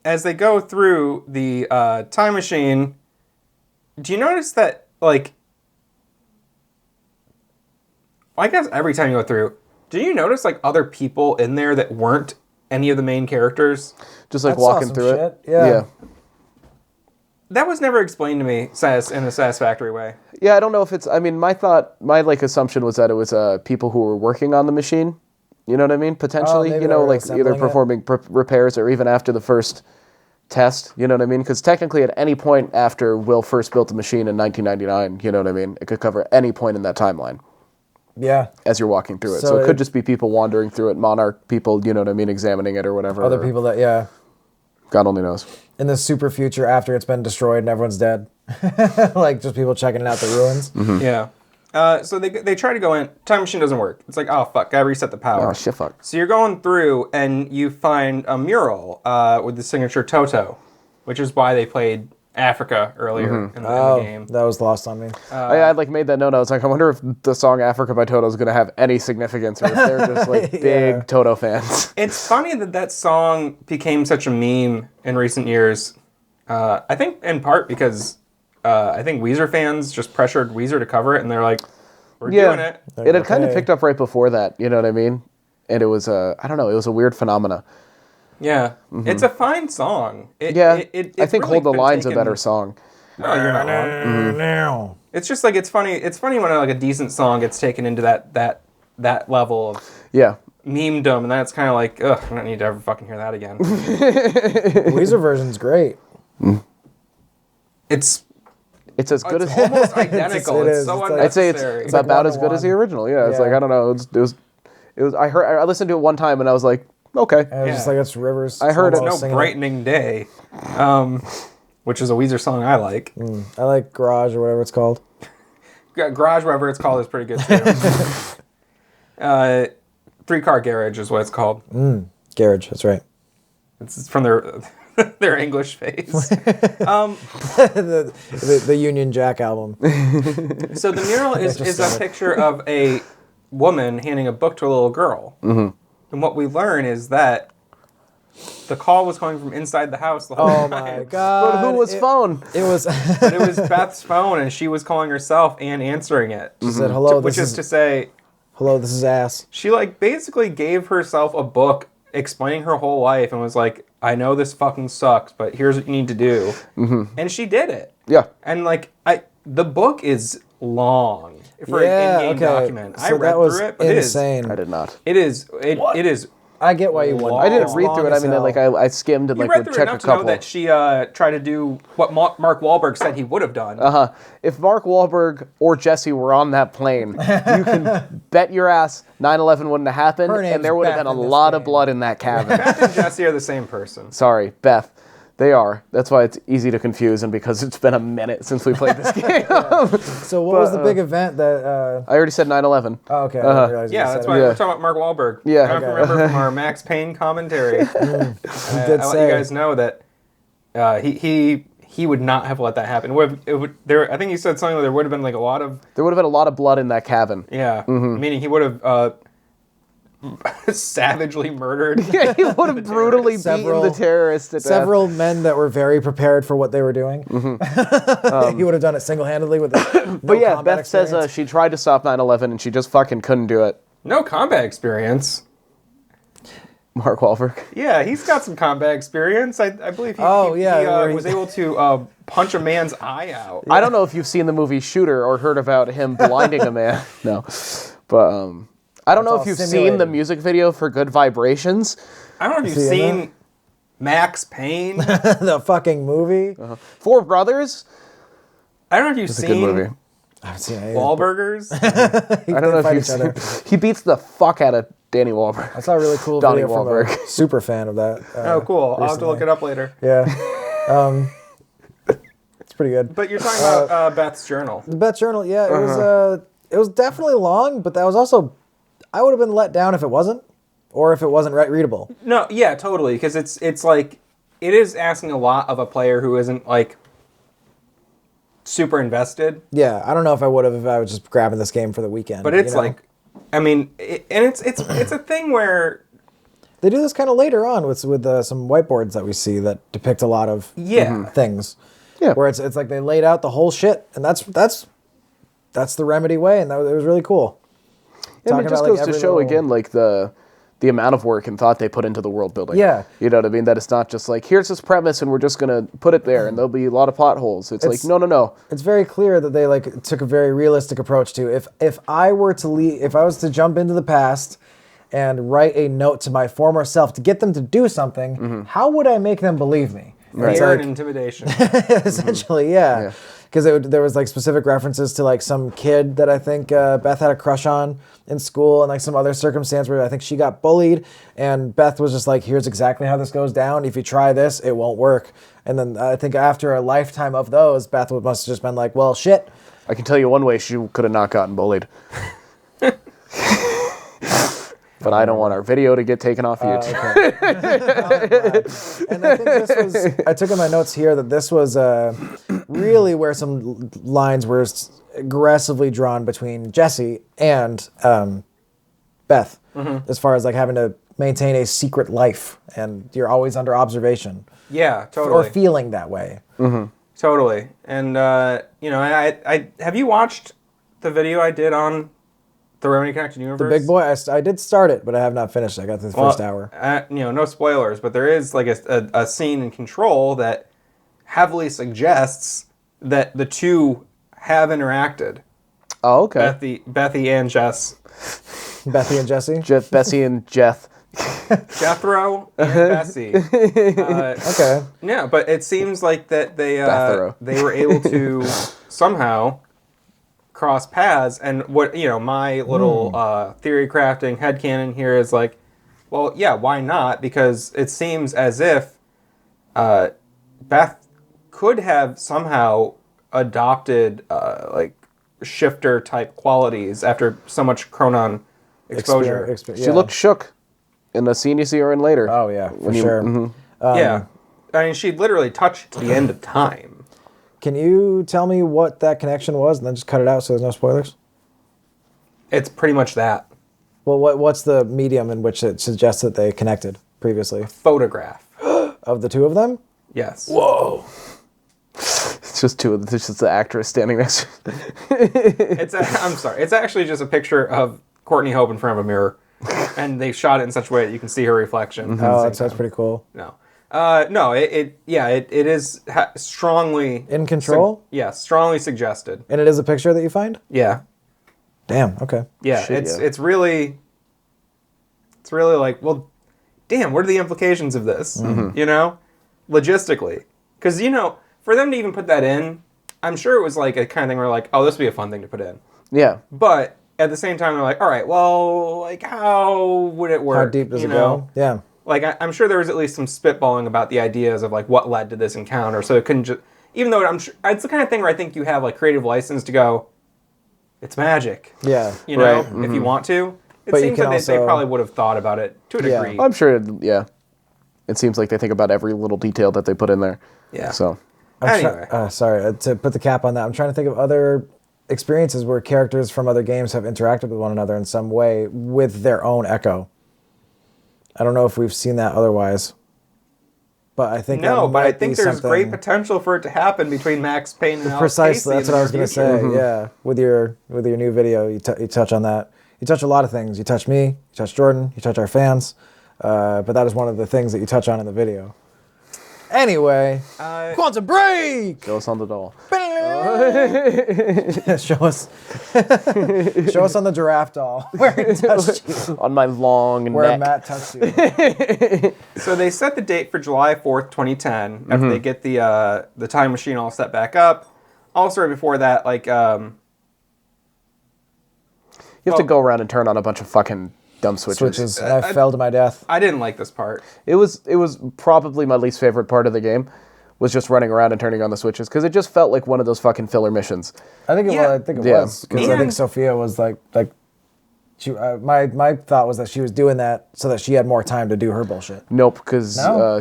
S1: as they go through the time machine, do you notice that, like, I guess every time you go through, do you notice, like, other people in there that weren't any of the main characters?
S2: Just like
S3: I saw
S2: walking
S3: some
S2: through
S3: shit.
S2: it.
S3: Yeah.
S1: That was never explained to me in a satisfactory way.
S2: Yeah, I don't know if it's. I mean, my like assumption was that it was people who were working on the machine. You know what I mean? Potentially,
S3: maybe
S2: you
S3: they
S2: know,
S3: were
S2: like either
S3: assembling it.
S2: performing repairs or even after the first test. You know what I mean? Because technically, at any point after Will first built the machine in 1999, you know what I mean? It could cover any point in that timeline
S3: Yeah.
S2: as you're walking through it.
S3: So
S2: So it could
S3: it-
S2: just be people wandering through it, Monarch people. You know what I mean? Examining it or whatever.
S3: Other
S2: or
S3: people that, yeah.
S2: God only knows.
S3: In the super future after it's been destroyed and everyone's dead. Like, just people checking out the ruins.
S1: Yeah. So they try to go in. Time machine doesn't work. It's like, oh, fuck, gotta reset the power.
S2: Oh shit, fuck.
S1: So you're going through and you find a mural with the signature Toto, which is why they played Africa earlier in the game.
S3: That was lost on me.
S2: I like made that note. I was like, I wonder if the song "Africa" by Toto is going to have any significance, or if they're just like big
S3: Yeah.
S2: Toto fans.
S1: It's funny that song became such a meme in recent years. I think in part because I think Weezer fans just pressured Weezer to cover it, and they're like, we're doing it.
S2: It had kind of
S3: Okay.
S2: picked up right before that. You know what I mean? And it was I don't know. It was a weird phenomena.
S1: Yeah. It's a fine song.
S2: I think
S1: really
S2: "Hold the
S1: been
S2: Line's" a
S1: taken-
S2: better song.
S1: No, you're not wrong.
S3: Now.
S1: It's just like it's funny. It's funny when like a decent song gets taken into that level of
S2: Yeah.
S1: memedom, and then it's kind of like, ugh, I don't need to ever fucking hear that again.
S3: Weezer version's great.
S1: It's
S2: It's as good
S1: it's
S2: as
S1: almost identical.
S3: it
S1: It's
S3: is.
S1: so
S3: It's like-
S2: I'd say
S1: unnecessary.
S2: it's
S3: like
S2: about as good as the
S3: 101.
S2: original. Yeah. It's
S3: Yeah.
S2: like I don't know. It was. I listened to it one time and I was like, okay.
S3: And it was just
S1: Yeah.
S3: like, it's Rivers.
S2: I heard it.
S1: no
S3: almost singing
S1: brightening day, which is a Weezer song I like.
S3: I like Garage or whatever it's called.
S1: Garage, whatever it's called, is pretty good too. 3-car garage is what it's called.
S3: Garage, that's right.
S1: It's from their English phase.
S3: The Union Jack album.
S1: So the mural is a picture of a woman handing a book to a little girl. Mm-hmm. And what we learn is that the call was coming from inside the house the whole
S3: Oh
S1: time.
S3: my god.
S2: But who was phone?
S3: It was.
S1: But it was Beth's phone, and she was calling herself and answering it.
S3: She said, "Hello,
S1: Which
S3: this
S1: is to
S3: is
S1: say,
S3: hello, this is ass."
S1: she like basically gave herself a book explaining her whole life and was like, I know this fucking sucks, but here's what you need to do. Mm-hmm. And she did it.
S2: Yeah.
S1: And like the book is long for an in-game document. I
S3: So
S1: read
S3: that was
S1: through it, but
S3: insane.
S2: I did not.
S1: it is
S3: I get why you wouldn't.
S2: I didn't
S3: It's
S2: read
S3: long
S2: through it. I
S3: as
S2: mean,
S3: hell.
S2: like I skimmed and
S1: you
S2: like
S1: read
S2: would
S1: through it
S2: check a
S1: enough to know
S2: couple.
S1: that she tried to do what Mark Wahlberg said he would have done.
S2: If Mark Wahlberg or Jesse were on that plane, you can bet your ass 9/11 wouldn't have happened,
S3: Her name's
S2: and there would have
S3: Beth
S2: been a
S3: in this
S2: lot of
S3: game.
S2: blood in that cabin.
S1: Beth and Jesse are the same person.
S2: Sorry, Beth. They are. That's why it's easy to confuse, and because it's been a minute since we played this game.
S3: So what was the big event that?
S2: I already said 9/11.
S3: Oh, okay. I didn't realize you
S1: Yeah,
S3: said
S1: that's
S3: it.
S1: why
S2: Yeah.
S1: we're talking about Mark Wahlberg.
S2: Yeah.
S1: I don't know if you remember from our Max Payne commentary.
S3: did
S1: I let
S3: say.
S1: you guys know that he would not have let that happen. I think he said something where there would have been like a lot of
S2: There would have been a lot of blood in that cabin.
S1: meaning he would have savagely murdered.
S2: Yeah, he would have brutally beaten
S3: Several-
S2: the terrorists to death.
S3: Several men that were very prepared for what they were doing. He would have done it single-handedly with no
S2: But yeah,
S3: combat
S2: Beth says
S3: experience.
S2: she tried to stop 9/11 and she just fucking couldn't do it.
S1: No combat experience.
S2: Mark Wahlberg.
S1: Yeah, he's got some combat experience. I believe he,
S3: Oh, yeah, where he-
S1: was able to punch a man's eye out.
S2: I don't know if you've seen the movie Shooter or heard about him blinding a man. No. But I don't know
S3: all
S2: if you've seen
S3: simulated.
S2: the music video for Good Vibrations.
S1: I don't know if you've
S3: See,
S1: seen Max Payne.
S3: the fucking movie.
S2: Four Brothers?
S1: I don't know if you've
S2: It's a good
S1: seen
S2: movie.
S3: I haven't seen it.
S1: Wahlburgers.
S2: I don't know if
S3: fight
S2: you've
S3: each other.
S2: seen. He beats the fuck out of Danny Wahlberg.
S3: I saw a really cool
S2: Donnie
S3: video from
S2: Wahlberg.
S3: a super fan of that.
S1: Oh, cool. I'll have to look it up later.
S3: Yeah. It's pretty good.
S1: But you're talking about Beth's journal.
S3: The Beth Journal, yeah, it was definitely long, but that was also, I would have been let down if it wasn't, or if it wasn't readable.
S1: No, yeah, totally. Because it's like it is asking a lot of a player who isn't like super invested.
S3: Yeah, I don't know if I would have if I was just grabbing this game for the weekend.
S1: But it's
S3: you know?
S1: like, I mean, and it's a thing where
S3: They do this kind of later on with some whiteboards that we see that depict a lot of things.
S2: Yeah.
S3: Where it's like they laid out the whole shit, and that's the Remedy way, and it was really cool.
S2: And it just goes to show again, like the amount of work and thought they put into the world building.
S3: Yeah.
S2: You know what I mean? That it's not just like, here's this premise and we're just going to put it there and there'll be a lot of plot holes. It's like, no.
S3: It's very clear that they like took a very realistic approach to if I was to jump into the past and write a note to my former self to get them to do something, how would I make them believe me?
S1: Fear and intimidation.
S3: Essentially, yeah. Because there was like specific references to like some kid that I think Beth had a crush on in school, and like some other circumstance where I think she got bullied, and Beth was just like, here's exactly how this goes down. If you try this, it won't work. And then I think after a lifetime of those, Beth must have just been like, well, shit.
S2: I can tell you one way she could have not gotten bullied. But I don't want our video to get taken off YouTube.
S3: Okay. And I think I took in my notes here that this was really where some lines were aggressively drawn between Jesse and Beth, as far as like having to maintain a secret life and you're always under observation.
S1: Yeah, totally.
S3: Or feeling that way.
S1: Totally. And, I have you watched the video I did on the Remedy Connected Universe?
S3: The Big Boy, I did start it, but I have not finished. I got to the first hour.
S1: No spoilers, but there is like a scene in Control that heavily suggests that the two have interacted.
S2: Oh, okay.
S1: Bethy and Jess.
S3: Bethy and Jesse?
S2: Bessie and Jeth.
S1: Jethro and Bessie.
S3: Okay.
S1: Yeah, but it seems like that they were able to somehow cross paths, and what my little theory crafting headcanon here is like, well, yeah, why not? Because it seems as if Beth could have somehow adopted like shifter type qualities after so much Chronon exposure.
S2: She looked shook in the scene you see her in later.
S3: Oh yeah, for sure.
S1: Yeah, I mean, she'd literally touched to the end of time.
S3: Can you tell me what that connection was, and then just cut it out so there's no spoilers?
S1: It's pretty much that.
S3: Well, what's the medium in which it suggests that they connected previously?
S1: Photograph.
S3: Of the two of them?
S1: Yes.
S3: Whoa.
S2: It's just the actress standing next to
S1: I'm sorry. It's actually just a picture of Courtney Hope in front of a mirror. And they shot it in such a way that you can see her reflection.
S3: Oh, that's pretty cool.
S1: No. No, it is strongly...
S3: In Control?
S1: Strongly suggested.
S3: And it is a picture that you find?
S1: Yeah.
S3: Damn, okay.
S1: Yeah, it's really like, well, damn, what are the implications of this? Logistically. Because, for them to even put that in, I'm sure it was like a kind of thing where like, oh, this would be a fun thing to put in.
S2: Yeah.
S1: But at the same time, they're like, all right, well, like, how would it work?
S3: How deep does it go? Yeah.
S1: Like, I'm sure there was at least some spitballing about the ideas of, like, what led to this encounter. So it couldn't just... Even though I'm sure... It's the kind of thing where I think you have, like, creative license to go, it's magic.
S3: Yeah.
S1: If you want to. It seems like they probably would have thought about it to a degree.
S2: I'm sure, It seems like they think about every little detail that they put in there.
S1: Yeah.
S2: So...
S1: Anyway.
S3: Sorry, to put the cap on that, I'm trying to think of other experiences where characters from other games have interacted with one another in some way with their own echo. I don't know if we've seen that otherwise, but I think
S1: I think there's great potential for it to happen between Max Payne and Alex
S3: Precisely,
S1: Casey
S3: that's what I was going to say. Yeah, with your new video, you touch on that. You touch a lot of things. You touch me, you touch Jordan, you touch our fans, but that is one of the things that you touch on in the video. Anyway, Quantum Break!
S2: Show us on the doll.
S3: Show us on the giraffe doll where it touched you.
S2: On my long
S3: where
S2: neck.
S3: Matt touched you.
S1: So they set the date for July 4th, 2010, after they get the time machine all set back up. Also, right before that, like... you
S2: have to go around and turn on a bunch of fucking dumb switches.
S3: And I fell to my death.
S1: I didn't like this part.
S2: It was probably my least favorite part of the game, was just running around and turning on the switches, because it just felt like one of those fucking filler missions.
S3: I think it was, because I think Sophia was like she. My thought was that she was doing that so that she had more time to do her bullshit.
S2: Nope, because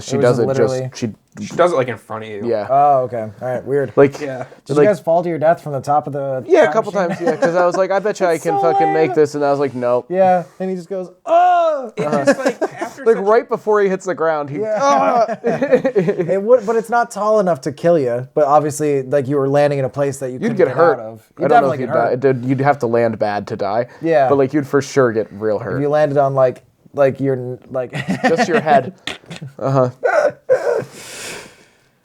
S2: she does it just
S1: She does it like in front of you.
S2: Yeah.
S3: Oh, okay. All right. Weird.
S2: Like,
S1: yeah.
S3: Did you guys fall to your death from the top of the?
S2: Yeah, a couple times. Yeah, because I was like, I bet you I can fucking make this, and I was like, nope.
S3: Yeah, and he just goes, oh.
S1: It's just like
S2: Like right before he hits the ground, he
S3: It would, but it's not tall enough to kill you. But obviously, like you were landing in a place that you couldn't
S2: get hurt.
S3: out of.
S2: I don't know if you'd die. You'd have to land bad to die.
S3: Yeah.
S2: But like you'd for sure get real hurt.
S3: If you landed on like your like
S2: just your head.
S1: That's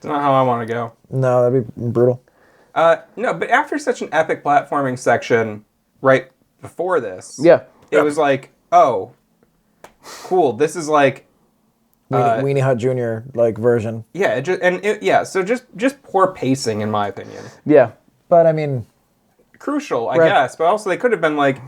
S1: not how I want to go.
S3: No, that'd be brutal.
S1: No, but after such an epic platforming section right before this, it was like, oh, cool. This is like
S3: Weenie Hut Jr. like version.
S1: Yeah, so just poor pacing in my opinion.
S2: Yeah,
S3: but I mean,
S1: crucial, I guess. But also they could have been like,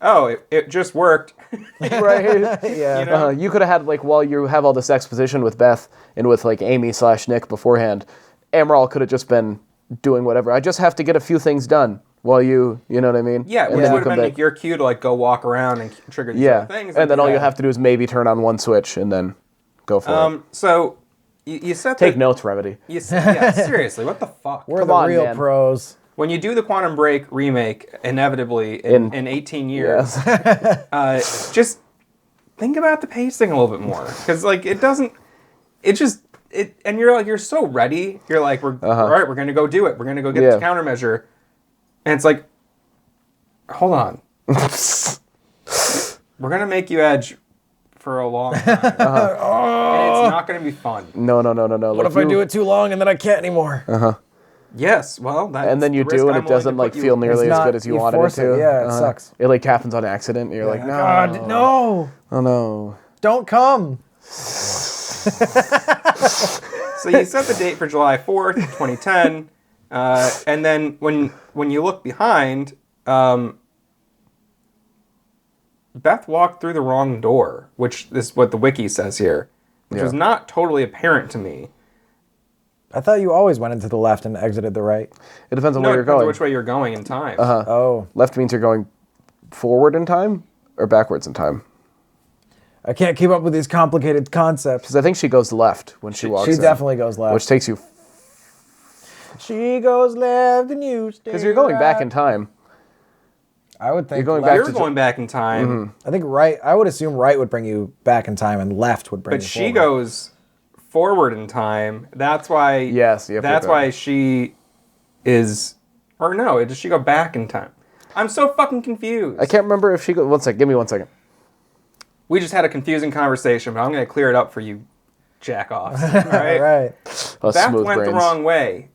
S1: oh, it just worked,
S2: right?
S3: Yeah,
S1: you know?
S2: You could have had like while you have all this exposition with Beth and with like Amy/Nick beforehand, Amaral could have just been doing whatever. I just have to get a few things done while you know what I mean?
S1: Yeah, which would have been like your cue to like go walk around and trigger these other things.
S2: And then all you have to do is maybe turn on one switch and then go for it.
S1: So you said
S2: take notes, Remedy.
S1: Yeah, seriously, what the fuck?
S3: We're the real pros.
S1: When you do the Quantum Break remake, inevitably in 18 years, just think about the pacing a little bit more, because like and you're so ready. You're like, all right, we're gonna go do it. We're gonna go get the countermeasure, and it's like, hold on, we're gonna make you edge for a long time, and it's not gonna be fun.
S2: No.
S3: What if I do it too long and then I can't anymore?
S1: Yes, well, that's
S2: and then you do, and it doesn't like feel nearly as good as you wanted it to.
S3: Yeah, it sucks.
S2: It like happens on accident. And you're like, no,
S3: God, no.
S2: Oh no,
S3: don't come.
S1: So you set the date for July 4th, 2010, and then when you look behind, Beth walked through the wrong door, which is what the wiki says here, which was not totally apparent to me.
S3: I thought you always went into the left and exited the right.
S2: It depends on where you're going.
S1: Which way you're going in time.
S3: Oh.
S2: Left means you're going forward in time or backwards in time.
S3: I can't keep up with these complicated concepts.
S2: Because I think she goes left when she walks in.
S3: She definitely goes left.
S2: Which takes you...
S3: She goes left and you stay
S2: because you're going back in time.
S3: I would think
S2: you're
S1: going back in time.
S2: Mm-hmm.
S3: I think right. I would assume right would bring you back in time and left would bring you forward.
S1: But she goes forward in time. That's why.
S2: Yes.
S1: That's why she is. Or no, does she go back in time? I'm so fucking confused.
S2: I can't remember if she goes. 1 second. Give me 1 second.
S1: We just had a confusing conversation, but I'm going to clear it up for you, jack-offs. All right?
S3: Right.
S1: Beth went the wrong way.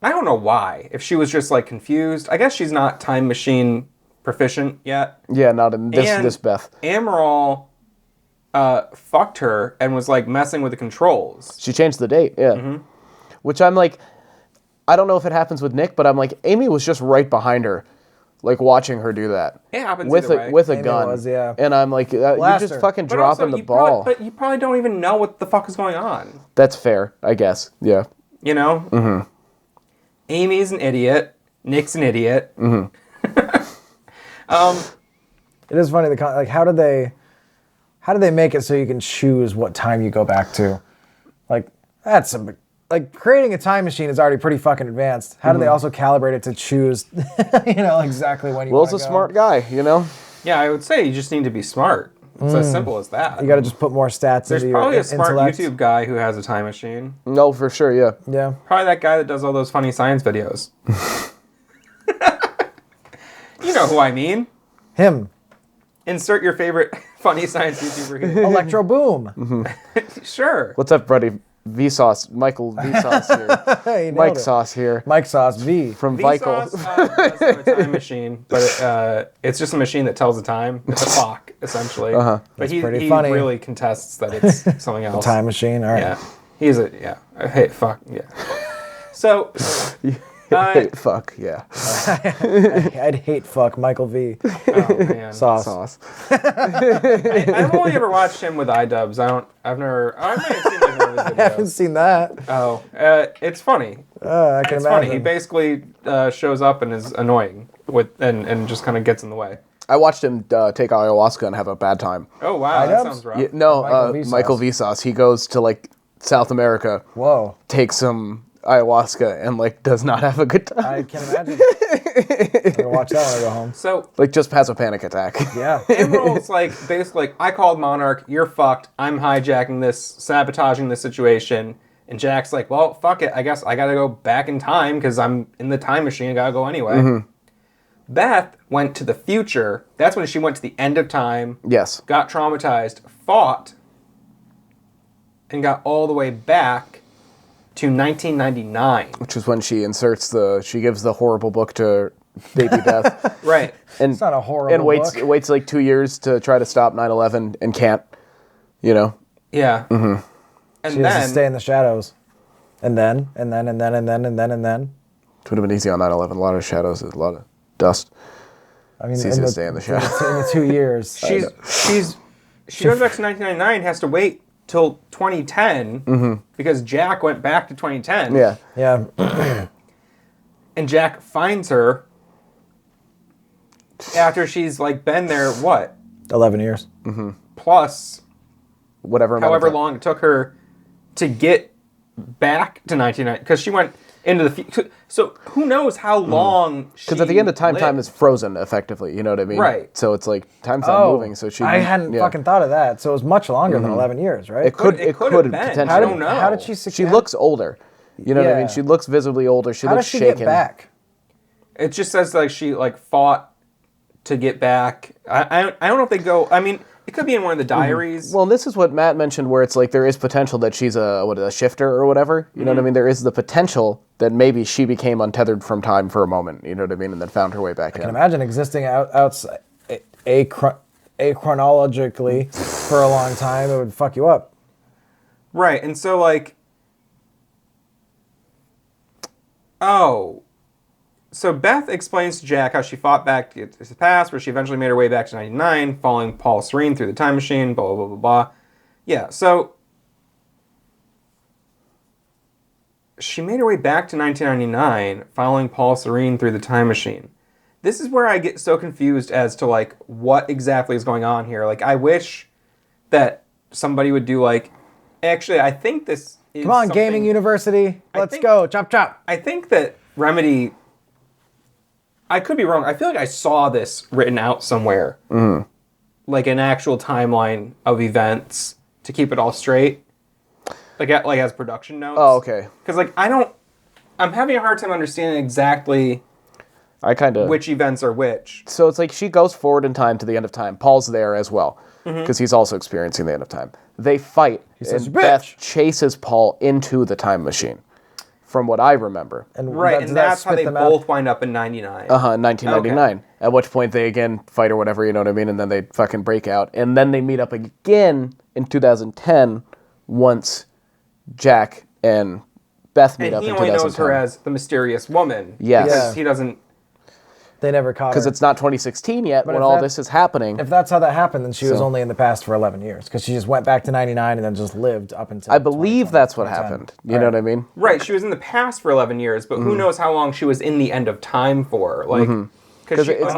S1: I don't know why. If she was just like confused. I guess she's not time machine proficient yet.
S2: Yeah, not in this Beth.
S1: Amaral fucked her and was like messing with the controls.
S2: She changed the date, yeah. Mm-hmm. Which I'm like, I don't know if it happens with Nick, but I'm like, Amy was just right behind her, like watching her do that.
S1: It happens
S2: with
S1: either way.
S2: With a
S3: Amy
S2: gun.
S3: was, yeah.
S2: And I'm like, you're just fucking dropping the ball.
S1: But you probably don't even know what the fuck is going on.
S2: That's fair, I guess. Yeah.
S1: You know?
S2: Mm-hmm.
S1: Amy's an idiot. Nick's an idiot.
S2: Mm-hmm.
S3: It is funny. Like, how did they make it so you can choose what time you go back to? Like, like creating a time machine is already pretty fucking advanced. How do they also calibrate it to choose, exactly when you?
S2: Will's a smart guy, you know.
S1: Yeah, I would say you just need to be smart. It's as simple as that.
S3: You got to just put more stats into your
S1: There's probably a smart
S3: intellect.
S1: YouTube guy who has a time machine.
S2: No, for sure, yeah.
S3: Yeah.
S1: Probably that guy that does all those funny science videos. You know who I mean.
S3: Him.
S1: Insert your favorite funny science YouTuber here.
S3: Electro Boom.
S2: Mm-hmm.
S1: Sure.
S2: What's up, buddy? Vsauce, Michael Vsauce here. Mike Sauce here.
S3: Mike Sauce V.
S2: From Vikel.
S1: Does have a time machine, but it's just a machine that tells the time. It's a clock, essentially. But he
S3: funny.
S1: really contests that it's something else.
S3: Time machine. All right.
S1: Yeah. Hey, fuck, yeah. So...
S2: fuck, yeah.
S3: I'd hate fuck Michael V.
S1: Oh, man.
S3: Sauce.
S1: I've only ever watched him with iDubbbz. I may have seen like one of his videos.
S3: I haven't seen that.
S1: Oh, it's funny.
S3: I can
S1: It's
S3: imagine.
S1: funny. He basically shows up and is annoying and just kind of gets in the way.
S2: I watched him take ayahuasca and have a bad time.
S1: Oh wow, that
S3: iDubbbz?
S1: sounds rough.
S2: Michael Vsauce. He goes to like South America.
S3: Whoa.
S2: Takes some ayahuasca and like does not have a good time.
S3: I can imagine. I'm gonna watch that when I go home.
S1: So
S2: Like just has a panic attack.
S3: Yeah.
S1: Emerald's like basically like, I called Monarch, you're fucked, I'm hijacking this, sabotaging this situation. And Jack's like, well, fuck it, I guess I gotta go back in time because I'm in the time machine, I gotta go anyway. Beth went to the future. That's when she went to the end of time.
S2: Yes.
S1: Got traumatized, fought, and got all the way back to 1999.
S2: Which is when she gives the horrible book to baby Beth.
S1: Right.
S2: And,
S3: It's not a horrible
S2: and waits
S3: book.
S2: waits like 2 years to try to stop 9/11 and can't, you know.
S1: Yeah. Mm-hmm. And
S3: She has to
S1: then
S3: stay in the shadows. And then.
S2: It would have been easy on 9/11. A lot of shadows, a lot of dust.
S3: I mean,
S2: It's easy to stay in the shadows.
S3: In the 2 years.
S1: she goes back to 1999, has to wait till 2010 because Jack went back to 2010.
S2: Yeah.
S3: Yeah.
S1: And Jack finds her after she's like been there, what?
S3: 11 years.
S1: Plus
S2: Whatever. amount of
S1: however
S2: time.
S1: long it took her to get back to 1990, because she went into the future. So who knows how long she
S2: Because at the end of time
S1: lived.
S2: is frozen, effectively. You know what I mean?
S1: Right.
S2: So it's like time's not moving. So she.
S3: I hadn't fucking thought of that. So it was much longer than 11 years, right?
S2: It could
S1: It could
S2: have
S1: have been.
S2: potentially.
S1: I don't know.
S3: How did she
S2: She looks older. You know what I mean?
S3: Yeah.
S2: She looks visibly older. She
S3: How
S2: looks
S3: does she
S2: shaken.
S3: get back?
S1: It just says like she like fought to get back. I don't know if they go. I mean, it could be in one of the diaries.
S2: Well, this is what Matt mentioned, where it's like there is potential that she's a shifter or whatever. You know what I mean? There is the potential that maybe she became untethered from time for a moment. You know what I mean? And then found her way back in.
S3: Imagine existing outside chronologically for a long time. It would fuck you up.
S1: Right, and so like, so Beth explains to Jack how she fought back to get to the past, where she eventually made her way back to 99, following Paul Serene through the time machine, blah, blah, blah, blah, blah. Yeah, so she made her way back to 1999, following Paul Serene through the time machine. This is where I get so confused as to, like, what exactly is going on here. Like, I wish that somebody would do, like, actually, I think this is
S3: Come on,
S1: something-
S3: Gaming University. Let's
S1: think-
S3: go. Chop, chop.
S1: I think that Remedy, I could be wrong. I feel like I saw this written out somewhere. Like an actual timeline of events to keep it all straight. Like as production notes.
S2: Oh, okay.
S1: Because like I'm having a hard time understanding exactly
S2: I kind of.
S1: which events are which.
S2: So it's like she goes forward in time to the end of time. Paul's there as well because he's also experiencing the end of time. They fight,
S3: says,
S2: and
S3: "Bitch!"
S2: Beth chases Paul into the time machine, from what I remember.
S3: And
S1: Right,
S3: does
S1: and
S3: that
S1: that's how
S3: spit
S1: they
S3: them out?
S1: both wind up in 99.
S2: In 1999. At which point they again fight or whatever, you know what I mean? And then they fucking break out. And then they meet up again in 2010 once Jack and Beth meet
S1: And
S2: up
S1: he
S2: in
S1: only
S2: 2010.
S1: knows her as the mysterious woman.
S2: Yes.
S1: Because
S3: Yeah.
S1: he doesn't...
S3: They never caught her.
S2: Because it's not 2016 yet when
S3: if
S2: all
S3: that-
S2: this is happening.
S3: If that's how that happened, then she was
S2: So-
S3: only in the past for 11 years because she just went back to 99 and then just lived up until
S2: I believe
S3: 2020,
S2: that's what
S3: 2010.
S2: happened. You know what I mean?
S1: Right, she was in the past for 11 years, but who knows how long she was in the end of time for? Like,
S2: Because
S1: she
S2: it's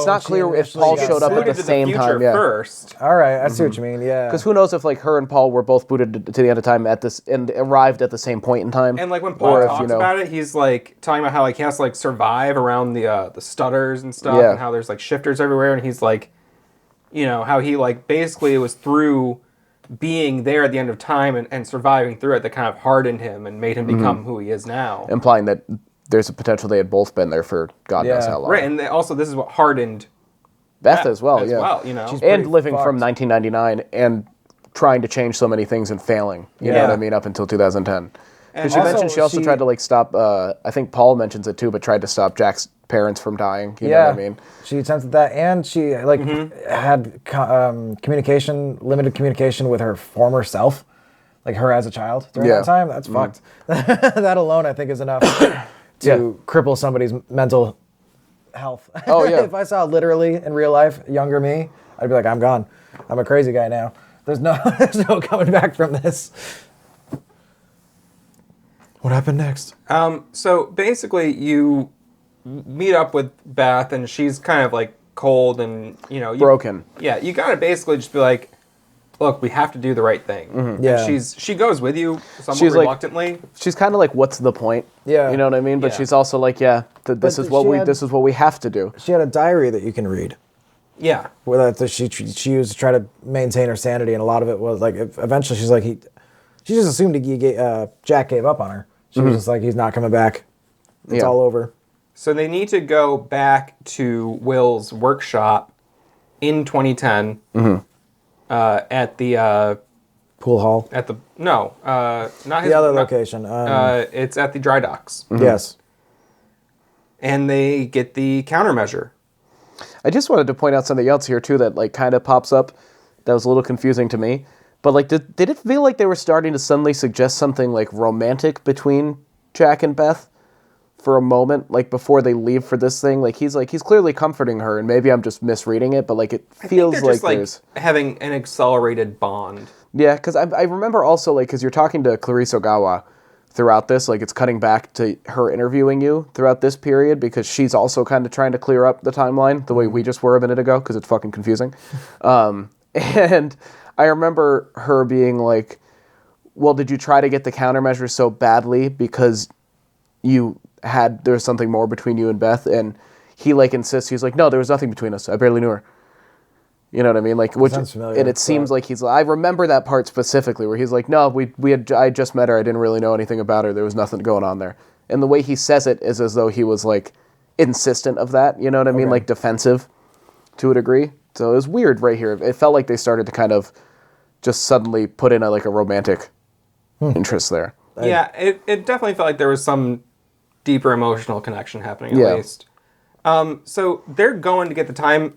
S2: not
S3: she
S2: clear if
S3: initially
S2: Paul
S3: got
S2: showed up at
S1: booted
S2: the
S1: to
S2: same
S1: future
S2: time. Yeah.
S1: first.
S3: All right, I see what you mean. Yeah.
S2: Because who knows if like her and Paul were both booted to the end of time at this and arrived at the same point in time.
S1: And like when Paul
S2: or if,
S1: talks about it, he's like talking about how like he has to like survive around the stutters and stuff,
S2: Yeah.
S1: and how there's like shifters everywhere, and he's like, you know, how he like basically it was through being there at the end of time and surviving through it that kind of hardened him and made him become who he is now.
S2: implying that there's a potential they had both been there for God knows
S3: Yeah.
S2: how long.
S1: Right, and also this is what hardened
S2: Beth
S1: Beth
S2: as well, yeah.
S1: you know.
S3: She's
S2: And
S3: pretty
S2: living from
S3: fucked.
S2: 1999 and trying to change so many things and failing. You know
S1: Yeah.
S2: what I mean? Up until 2010. Because she
S1: also
S2: mentioned she also
S3: she-
S2: tried to like stop. I think Paul mentions it too, but tried to stop Jack's parents from dying. You know what I mean?
S3: She attempted that, and she like had limited communication with her former self, like her as a child during
S2: Yeah.
S3: that time. That's fucked. That alone, I think, is enough to cripple somebody's mental health.
S2: Oh, yeah.
S3: If I saw literally in real life younger me, I'd be like, I'm gone. I'm a crazy guy now. There's no coming back from this. What happened next?
S1: So basically, you meet up with Beth, and she's kind of like cold and, you know...
S2: Broken.
S1: Yeah, you gotta basically just be like, look, we have to do the right thing.
S3: Yeah.
S1: And she goes with you somewhat
S2: She's like-
S1: reluctantly.
S2: She's kind of like, what's the point?
S3: Yeah.
S2: You know what I mean? But
S1: Yeah.
S2: she's also like, yeah, this is what we have to do.
S3: She had a diary that you can read.
S1: Yeah.
S3: Where that she used to try to maintain her sanity, and a lot of it was like eventually she's like she just assumed Jack gave up on her. She was just like, he's not coming back. It's
S2: Yeah.
S3: all over.
S1: So they need to go back to Will's workshop in 2010 at the
S3: Pool hall.
S1: not his,
S3: The other
S1: not-
S3: location.
S1: it's at the dry docks,
S3: Yes.
S1: and they get the countermeasure.
S2: I just wanted to point out something else here too that like kind of pops up that was a little confusing to me. But like, did it feel like they were starting to suddenly suggest something like romantic between Jack and Beth for a moment, like before they leave for this thing? Like he's clearly comforting her, and maybe I'm just misreading it, but like it feels
S1: they're just
S2: like
S1: like
S2: there's
S1: having an accelerated bond.
S2: yeah, because I remember also like because you're talking to Clarice Ogawa throughout this, like it's cutting back to her interviewing you throughout this period because she's also kind of trying to clear up the timeline the way we just were a minute ago because it's fucking confusing. And I remember her being like, well, did you try to get the countermeasure so badly because there was something more between you and Beth? And he like insists, he's like, no, there was nothing between us. I barely knew her. You know what I mean? Like, which,
S3: Sounds familiar,
S2: and it seems like I remember that part specifically where he's like, no, I just met her. I didn't really know anything about her. There was nothing going on there. And the way he says it is as though he was like insistent of that. You know what I mean? Like defensive to a degree. So it was weird right here. It felt like they started to kind of just suddenly put in a romantic interest there.
S1: Yeah, it definitely felt like there was some deeper emotional connection happening at least. So they're going to get the time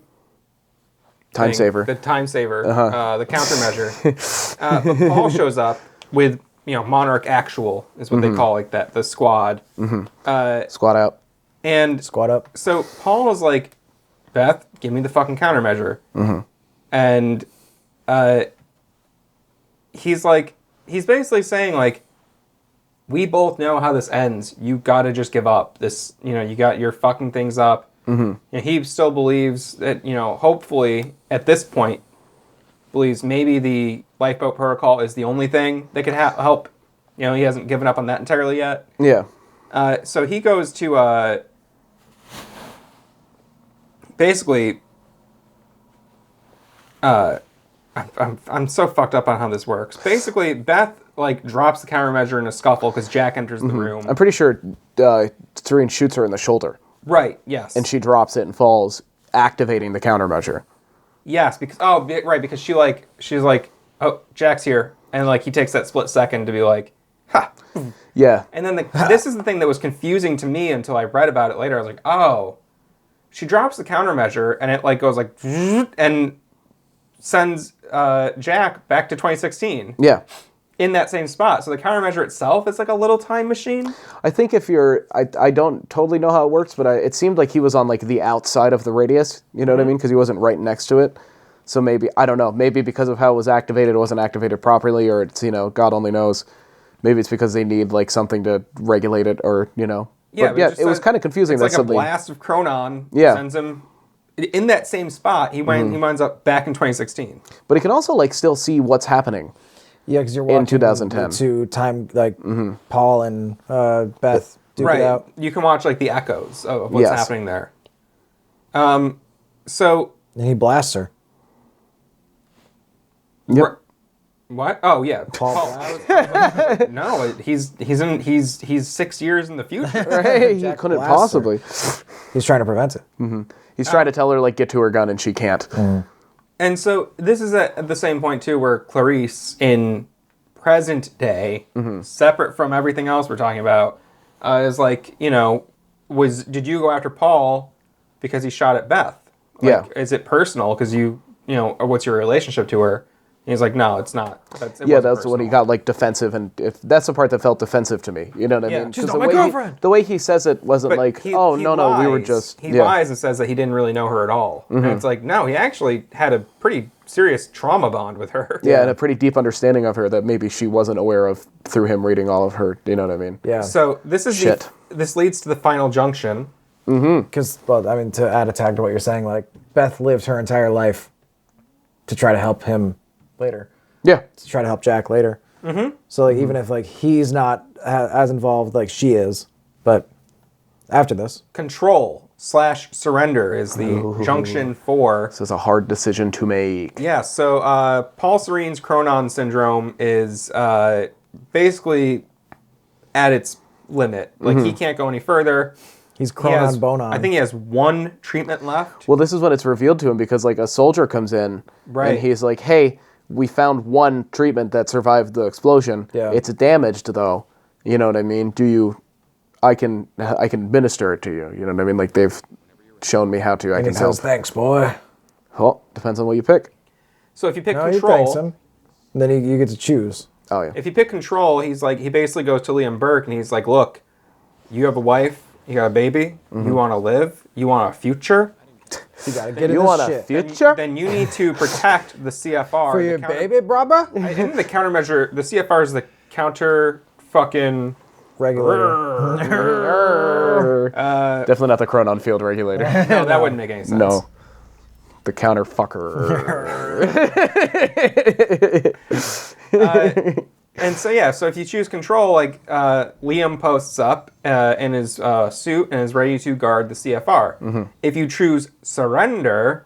S2: saver.
S1: The time saver, the countermeasure. But Paul shows up with, Monarch Actual is what they call like that, the squad.
S2: Squat out.
S1: And
S3: Squat up.
S1: so Paul is like, Beth, give me the fucking countermeasure. And he's basically saying like, we both know how this ends. You gotta just give up. You're fucking things up. And he still believes that, hopefully at this point, believes maybe the Lifeboat Protocol is the only thing that could help. He hasn't given up on that entirely yet.
S2: Yeah.
S1: So he goes to basically. I'm so fucked up on how this works. Basically, Beth drops the countermeasure in a scuffle because Jack enters the room.
S2: I'm pretty sure Serene shoots her in the shoulder.
S1: Right. Yes.
S2: And she drops it and falls, activating the countermeasure.
S1: Yes, because because she's like, oh, Jack's here, and he takes that split second to be like, ha.
S2: Yeah.
S1: And then this is the thing that was confusing to me until I read about it later. I was like, oh, she drops the countermeasure and it goes and sends Jack back to 2016.
S2: Yeah.
S1: In that same spot. So the countermeasure itself is like a little time machine.
S2: I think I don't totally know how it works, but it seemed like he was on the outside of the radius, you know what I mean? Because he wasn't right next to it. So maybe, I don't know, maybe because of how it was activated, it wasn't activated properly, or it's, God only knows. Maybe it's because they need something to regulate it, or,
S1: Yeah,
S2: but yeah, it was kind of confusing.
S1: It's
S2: that
S1: like
S2: suddenly,
S1: a blast of Chronon sends him in that same spot. He winds up back in 2016.
S2: But he can also still see what's happening.
S3: Yeah, because you're watching
S2: in 2010
S3: to time Paul and Beth duke it out.
S1: You can watch the echoes of what's happening there. So
S3: And he blasts her.
S2: Yep.
S1: What? Oh yeah,
S3: Paul
S1: no, he's 6 years in the future.
S2: Right? He
S3: Jack
S2: couldn't
S3: blaster.
S2: possibly.
S3: He's trying to prevent it.
S2: He's trying to tell her get to her gun, and she can't.
S1: And so this is at the same point too, where Clarice in present day, separate from everything else we're talking about, is did you go after Paul because he shot at Beth?
S2: Yeah.
S1: Is it personal because or what's your relationship to her? And he's like, no, it's not.
S2: That's when he got defensive, and that's the part that felt defensive to me. You know what I mean?
S3: She's
S2: 'Cause
S3: not my girlfriend.
S2: The way he says it wasn't
S1: he
S2: no,
S1: lies.
S2: we were just.
S1: He lies and says that he didn't really know her at all. And it's no, he actually had a pretty serious trauma bond with her.
S2: Yeah, and a pretty deep understanding of her that maybe she wasn't aware of through him reading all of her. You know what I mean?
S3: Yeah.
S1: So this is this leads to the final junction.
S3: Because, to add a tag to what you're saying, Beth lived her entire life to try to help him later.
S2: Yeah.
S3: To try to help Jack later. Mm-hmm. So like even if like he's not as involved like she is, but after this,
S1: Control/surrender is the Junction 4.
S2: This is a hard decision to make.
S1: Yeah, so Paul Serene's Chronon syndrome is basically at its limit. Like, he can't go any further.
S3: he's Chronon Bonon.
S1: I think he has one treatment left.
S2: Well, this is when it's revealed to him because, like, a soldier comes in
S1: Right.
S2: and he's like, hey, we found one treatment that survived the explosion.
S3: Yeah.
S2: It's damaged, though. You know what I mean? I can administer it to you. You know what I mean? Like, they've shown me how to. I
S3: and
S2: can
S3: he
S2: help.
S3: says, "Thanks, boy."
S2: Well, depends on what you pick.
S1: So if you pick
S3: No, he
S1: Control...
S3: thanks him. And then you get to choose.
S2: Oh, yeah.
S1: If you pick Control, he basically goes to Liam Burke and he's like, look, you have a wife, you got a baby, you want to live, you want a future,
S3: You gotta get in
S2: You
S3: this
S2: want a
S3: shit.
S2: future?
S1: then you need to protect the CFR.
S3: For
S1: the
S3: your
S1: counter-
S3: baby, brother?
S1: Isn't the countermeasure, the CFR is the counter fucking...
S3: Regulator.
S2: Definitely not the Chronon field regulator.
S1: No, that wouldn't make any sense.
S2: No. The counter fucker.
S1: And so, yeah, so if you choose Control, like, Liam posts up in his suit and is ready to guard the CFR. If you choose Surrender...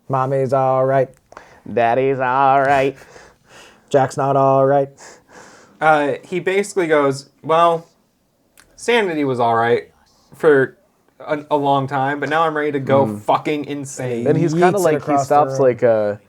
S3: Mommy's all right.
S2: Daddy's all right.
S3: Jack's not all right.
S1: He basically goes, well, Sanity was all right for a long time, but now I'm ready to go fucking insane.
S2: And he's
S3: Yeets
S2: kind of
S3: it
S2: like, he
S3: across the
S2: stops
S3: room.
S2: like,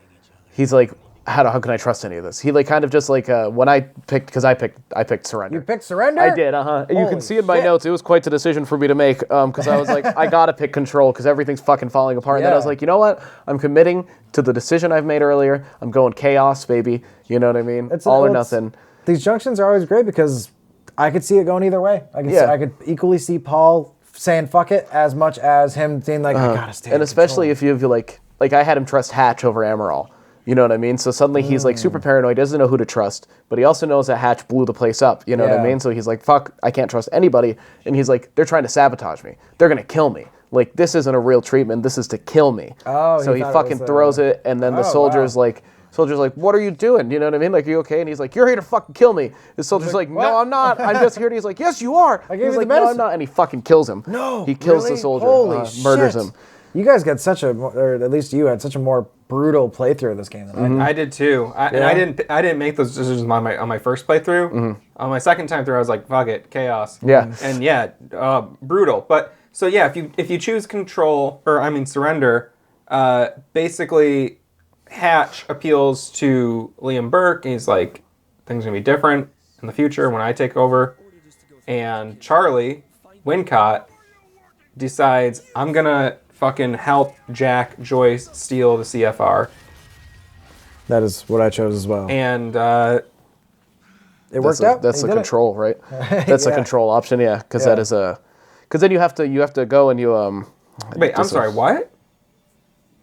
S2: he's like, how can I trust any of this? He like kind of just like, when I picked, because I picked Surrender.
S3: You picked Surrender?
S2: I did, uh-huh. You can
S3: Holy
S2: see in my
S3: shit.
S2: notes, it was quite the decision for me to make, because I was like, I gotta pick Control, because everything's fucking falling apart. And then I was
S3: Yeah.
S2: like, you know what? I'm committing to the decision I've made earlier. I'm going chaos, baby. You know what I mean? All or nothing.
S3: These junctions are always great because I could see it going either way.
S2: Yeah.
S3: I could equally see Paul saying fuck it as much as him saying like, I gotta stay
S2: And
S3: in
S2: especially
S3: control.
S2: if you like I had him trust Hatch over Amaral. You know what I mean? So suddenly he's like super paranoid, doesn't know who to trust, but he also knows that Hatch blew the place up. You know what I
S3: Yeah.
S2: mean? So he's like, fuck, I can't trust anybody. And he's like, they're trying to sabotage me. They're going to kill me. Like, this isn't a real treatment. This is to kill me.
S3: Oh,
S2: so
S3: he
S2: he
S3: thought it
S2: fucking
S3: was,
S2: throws it, and then the
S3: Oh,
S2: soldier's
S3: wow.
S2: like, what are you doing? You know what I mean? Like, are you okay? And he's like, you're here to fucking kill me. The soldier's like,
S3: what?
S2: no, I'm not. I'm just here. And he's like, yes, you are.
S3: I gave
S2: He's
S3: you
S2: like,
S3: the
S2: no, I'm
S3: medicine.
S2: not. And he fucking kills him.
S3: No,
S2: He kills
S3: really?
S2: the soldier.
S3: Holy
S2: murders
S3: shit.
S2: him.
S3: You guys got or at least you had such a more brutal playthrough of this game than I did.
S1: I did too. And I didn't make those decisions on my first playthrough. On my second time through, I was like, fuck it, chaos.
S2: Yeah.
S1: And yeah, brutal. But so yeah, if you choose Surrender, basically Hatch appeals to Liam Burke, and he's like, things are gonna be different in the future when I take over. And Charlie Wincott decides, I'm gonna fucking help Jack Joyce steal the CFR.
S3: That is what I chose as well.
S1: And
S3: It worked
S2: That's
S3: out.
S2: That's
S3: You
S2: the
S3: did it.
S2: control, right? That's the
S3: Yeah.
S2: control option, yeah. Because
S3: Yeah.
S2: that is a. Because then you have to go and you
S1: wait, I'm
S2: this
S1: sorry,
S2: is-
S1: what?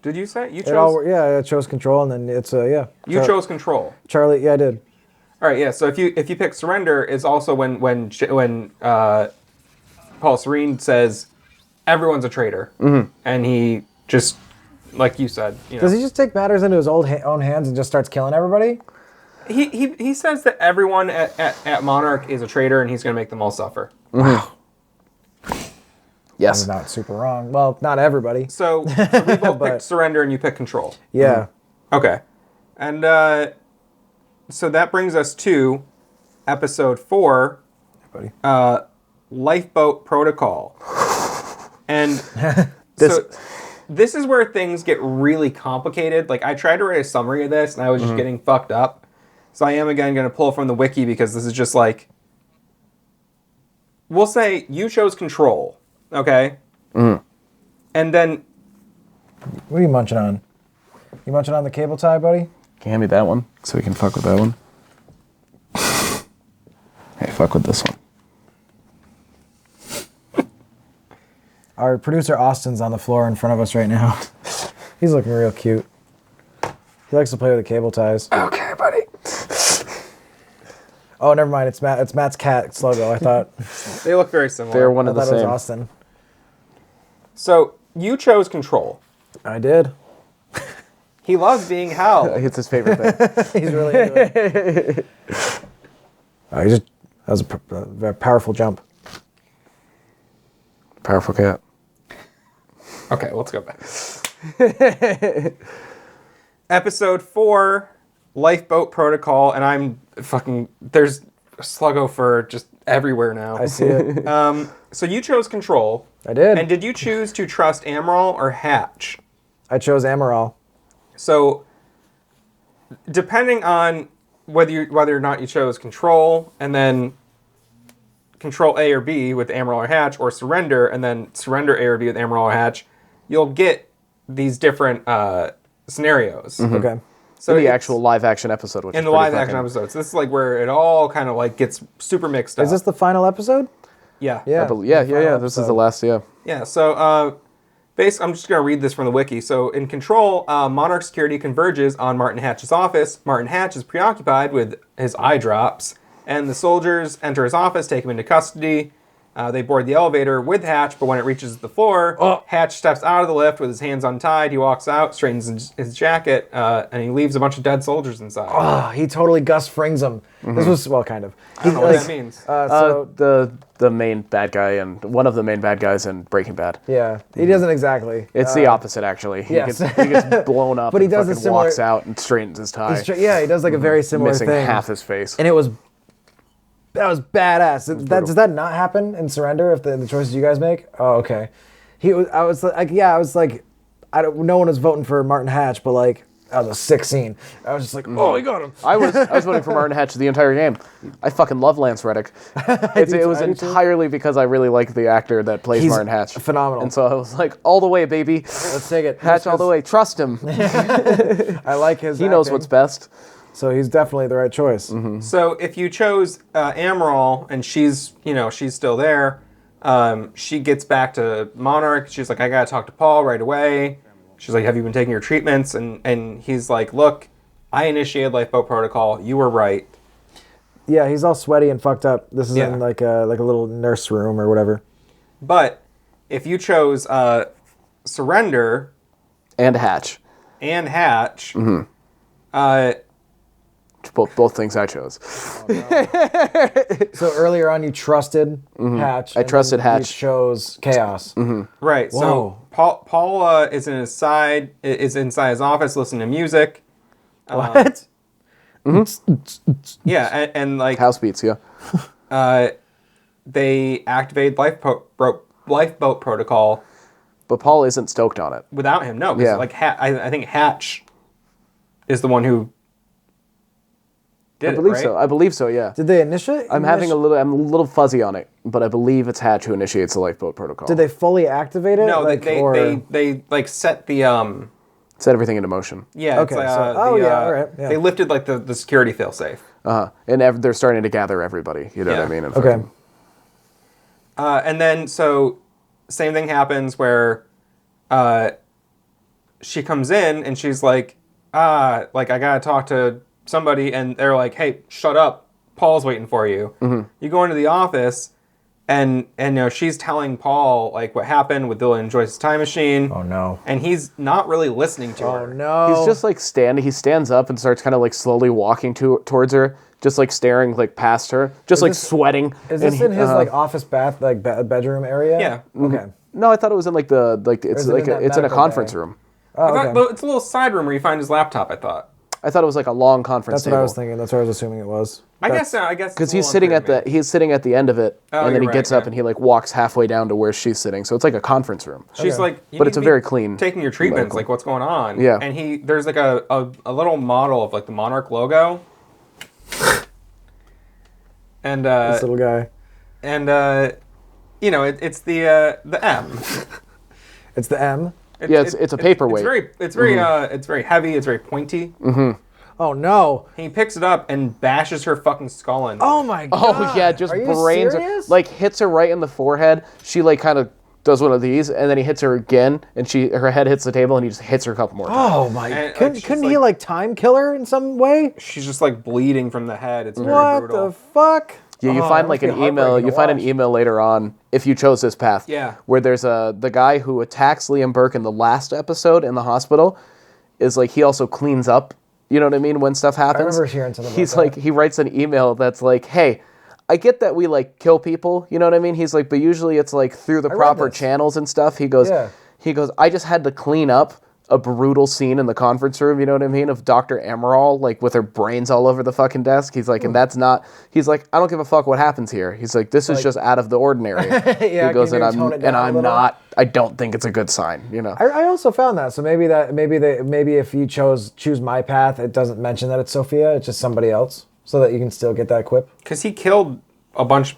S1: Did you say you chose?
S3: It all, yeah, I chose control, and then it's yeah.
S1: You chose Control.
S3: Charlie. Yeah, I did.
S1: All right, yeah. So if you pick Surrender, it's also when Paul Serene says everyone's a traitor, and he just, like you said, you know,
S3: Does he just take matters into his own hands and just starts killing everybody?
S1: he says that everyone at Monarch is a traitor, and he's going to make them all suffer.
S2: Yes.
S3: I'm not super wrong. Well, not everybody.
S1: So we both
S3: But-
S1: picked Surrender, and you picked Control.
S3: Yeah.
S1: Okay, and so that brings us to episode 4.
S3: Buddy.
S1: Lifeboat Protocol. And
S2: This-
S1: this is where things get really complicated. Like, I tried to write a summary of this, and I was just getting fucked up. So I am, again, going to pull from the wiki, because this is just like... We'll say you chose Control, okay? And then...
S3: What are you munching on? You munching on the cable tie, buddy?
S2: Can you hand me that one so we can fuck with that one? Hey, fuck with this one.
S3: Our producer Austin's on the floor in front of us right now. He's looking real cute. He likes to play with the cable ties.
S1: Okay, buddy.
S3: Oh, never mind. It's Matt. It's Matt's cat's logo. I thought.
S1: They look very similar.
S2: They're one
S3: I
S2: of the
S3: thought it was
S2: same.
S3: Austin.
S1: So, you chose Control.
S3: I did.
S1: He loves being Hal.
S2: It's his favorite thing.
S3: He's really into it. That was a very powerful jump.
S2: Powerful cat.
S1: Okay, let's go back. Episode 4, Lifeboat Protocol, and I'm fucking... There's Sluggo for just everywhere now.
S3: I see it.
S1: So you chose Control.
S3: I did.
S1: And did you choose to trust Amaral or Hatch?
S3: I chose Amaral.
S1: So, depending on whether or not you chose Control, and then Control A or B with Amaral or Hatch, or Surrender, and then Surrender A or B with Amaral or Hatch, you'll get these different scenarios.
S2: Mm-hmm.
S3: Okay.
S1: So
S2: in the actual live-action episode, which
S1: in
S2: is
S1: the
S2: pretty
S1: live-action episodes. This is like where it all kind of like gets super mixed up.
S3: Is this the final episode?
S1: Yeah.
S3: Yeah.
S2: Yeah. This is the last. Yeah.
S1: Yeah. So, I'm just going to read this from the wiki. So, in Control, Monarch security converges on Martin Hatch's office. Martin Hatch is preoccupied with his eye drops, and the soldiers enter his office, take him into custody. They board the elevator with Hatch, but when it reaches the floor, Hatch steps out of the lift with his hands untied. He walks out, straightens his jacket, and he leaves a bunch of dead soldiers inside.
S3: Oh, he totally Gus Frings them. This was, well, kind of.
S1: I don't know what that means.
S2: The main bad guy and one of the main bad guys in Breaking Bad.
S3: Yeah, he doesn't exactly.
S2: It's the opposite, actually.
S3: Yes.
S2: He gets blown up
S3: But he
S2: and
S3: does a
S2: fucking
S3: similar-
S2: walks out and straightens his tie.
S3: He does like a very similar
S2: missing
S3: thing.
S2: half his face.
S3: And that was badass. Does that not happen in Surrender if the choices you guys make? Oh, okay. I was like, no one was voting for Martin Hatch, but like, that was a sick scene. I was just like, oh, he got him.
S2: I was voting for Martin Hatch the entire game. I fucking love Lance Reddick. It was entirely because I really like the actor that plays
S3: He's
S2: Martin Hatch.
S3: phenomenal.
S2: And so I was like, all the way, baby.
S3: Let's take it.
S2: Hatch all the way. Trust him.
S3: I like his
S2: He knows
S3: acting,
S2: what's best.
S3: so he's definitely the right choice.
S1: So if you chose Amaral and she's still there, she gets back to Monarch. She's like, I gotta talk to Paul right away. She's like, have you been taking your treatments? And he's like, look, I initiated Lifeboat Protocol. You were right.
S3: Yeah, he's all sweaty and fucked up. This is
S1: Yeah.
S3: in like a little nurse room or whatever.
S1: But if you chose Surrender
S2: And Hatch.
S1: and Hatch,
S2: Both things I chose.
S3: So earlier on, you trusted Hatch.
S2: I
S3: and
S2: trusted
S3: then
S2: Hatch.
S3: You chose Chaos.
S1: right?
S3: Whoa.
S1: So Paul is inside his office listening to music.
S3: What?
S1: Yeah, and like
S2: House beats, yeah.
S1: they activate Lifeboat Protocol
S2: But Paul isn't stoked on it.
S1: without him. No, 'cause,
S2: Yeah.
S1: like I think Hatch is the one who did
S2: I believe
S1: it, right?
S2: so. I believe so, yeah.
S3: Did they initiate?
S2: I'm a little fuzzy on it, but I believe it's Hatch who initiates the Lifeboat Protocol.
S3: Did they fully activate it?
S1: No,
S3: like,
S1: they like set the
S2: set everything into motion?
S1: yeah.
S3: Okay,
S1: It's,
S3: so-
S1: all
S3: right, yeah.
S1: They lifted like the security failsafe.
S2: And they're starting to gather everybody. You know what I mean? And
S3: Okay.
S2: fucking-
S1: And then so same thing happens where she comes in and she's like I gotta talk to somebody, and they're like, hey, shut up, Paul's waiting for you. You go into the office and she's telling Paul like what happened with Dylan and Joyce's time machine.
S3: Oh no.
S1: And he's not really listening to
S3: Oh
S1: her.
S3: no.
S2: He's just like he stands up and starts kind of like slowly walking towards her, just like staring like past her, just like sweating.
S3: Is
S2: And
S3: this
S2: he-
S3: in his like office bath bedroom area?
S1: Yeah.
S3: Okay.
S2: No, I thought it was in like it's
S3: is it
S2: like
S3: in that
S2: it's in a
S3: medical
S2: conference
S3: bay?
S2: room.
S3: Oh,
S1: I
S3: okay.
S1: thought, it's a little side room where you find his laptop, I thought.
S2: I thought it was like a long conference
S3: That's what
S2: table.
S3: I was thinking. That's what I was assuming it was.
S1: I guess
S2: Because he's sitting at the end of it,
S1: Oh,
S2: and then he
S1: you're
S2: gets
S1: right,
S2: up
S1: yeah.
S2: and he like walks halfway down to where she's sitting. So it's like a conference room.
S1: She's
S3: Okay.
S1: like, you
S2: But
S1: need
S2: it's
S1: to
S2: a
S1: be
S2: very clean
S1: taking your treatments.
S2: medical.
S1: Like, what's going on?
S2: Yeah.
S1: And there's like a little model of like the Monarch logo. And
S3: This little guy.
S1: it's the M.
S3: It's the M.
S2: It's a paperweight.
S1: It's very heavy. It's very pointy.
S3: Oh no.
S1: He picks it up and bashes her fucking skull in.
S3: Oh my god.
S2: Oh yeah, just
S3: Are you
S2: brains her,
S3: serious?
S2: like hits her right in the forehead. She like kind of does one of these, and then he hits her again, and her head hits the table, and he just hits her a couple more times.
S3: Oh my.
S1: And,
S3: Couldn't,
S1: she's
S3: couldn't he like time kill her in some way?
S1: She's just like bleeding from the head. It's very
S3: What
S1: brutal.
S3: the fuck?
S2: Yeah, you
S3: Oh,
S2: find
S3: that
S2: like
S3: must
S2: an
S3: be
S2: email.
S3: heartbreaking
S2: You
S3: to
S2: find an
S3: watch.
S2: email later on if you chose this path.
S1: Yeah.
S2: Where there's the guy who attacks Liam Burke in the last episode in the hospital is like he also cleans up. You know what I mean? When stuff happens,
S3: I remember hearing something about
S2: he's
S3: that.
S2: like he writes an email that's like, "Hey, I get that we like kill people. You know what I mean?" He's like, "But usually it's like through the proper
S3: this.
S2: channels and stuff." He goes,
S3: Yeah.
S2: I just had to clean up a brutal scene in the conference room, you know what I mean, of Dr. Emerald, like, with her brains all over the fucking desk. He's like, and that's not... He's like, I don't give a fuck what happens here. He's like, this is just out of the ordinary.
S3: Yeah,
S2: he goes,
S3: can you
S2: and
S3: tone it down a
S2: I'm
S3: little?
S2: not... I don't think it's a good sign, you know?
S3: I also found that. So maybe if you choose my path, it doesn't mention that it's Sophia. It's just somebody else, so that you can still get that quip.
S1: Because he killed a bunch...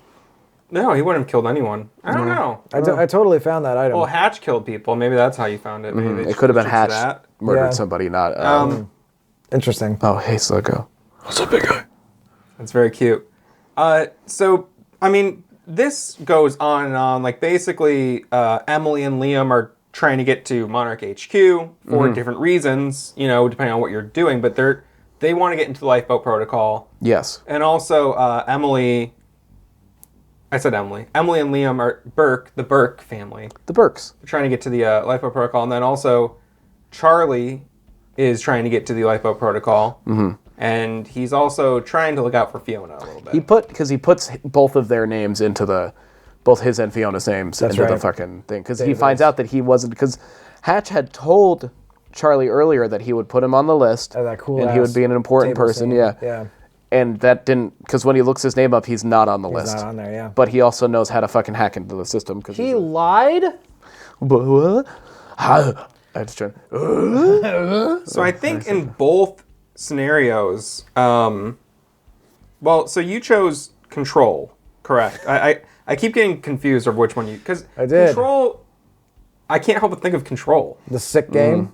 S1: No, he wouldn't have killed anyone. I don't know.
S3: I totally found that item.
S1: Well, Hatch killed people. Maybe that's how you found it. Maybe they
S2: It could have been
S1: switched
S2: Hatch
S1: that.
S2: murdered somebody, not...
S3: Interesting.
S2: oh, hey, Sluggo. What's up, big guy?
S1: That's very cute. So, I mean, this goes on and on. Like, basically, Emily and Liam are trying to get to Monarch HQ for different reasons, you know, depending on what you're doing. But they want to get into the Lifeboat Protocol.
S2: Yes.
S1: And also, Emily... I said Emily. Emily and Liam are the Burke family.
S2: The Burks.
S1: They're trying to get to the Lifeboat Protocol. And then also, Charlie is trying to get to the Lifeboat Protocol. Mm-hmm. And he's also trying to look out for Fiona a little bit.
S2: He puts both of their names into both his and Fiona's names into the fucking thing. Because he finds out that he wasn't... Because Hatch had told Charlie earlier that he would put him on the list.
S3: Oh, that cool
S2: and he would be an important
S3: table
S2: person,
S3: scene.
S2: yeah.
S3: Yeah.
S2: And that didn't... Because when he looks his name up, he's not on the list.
S3: He's not on there, yeah.
S2: But he also knows how to fucking hack into the system. Cause
S3: He lied?
S2: What? I just trying...
S1: So I think in both scenarios, so you chose Control, correct? I keep getting confused of which one you... Because
S3: I did.
S1: Control... I can't help but think of Control.
S3: The sick game?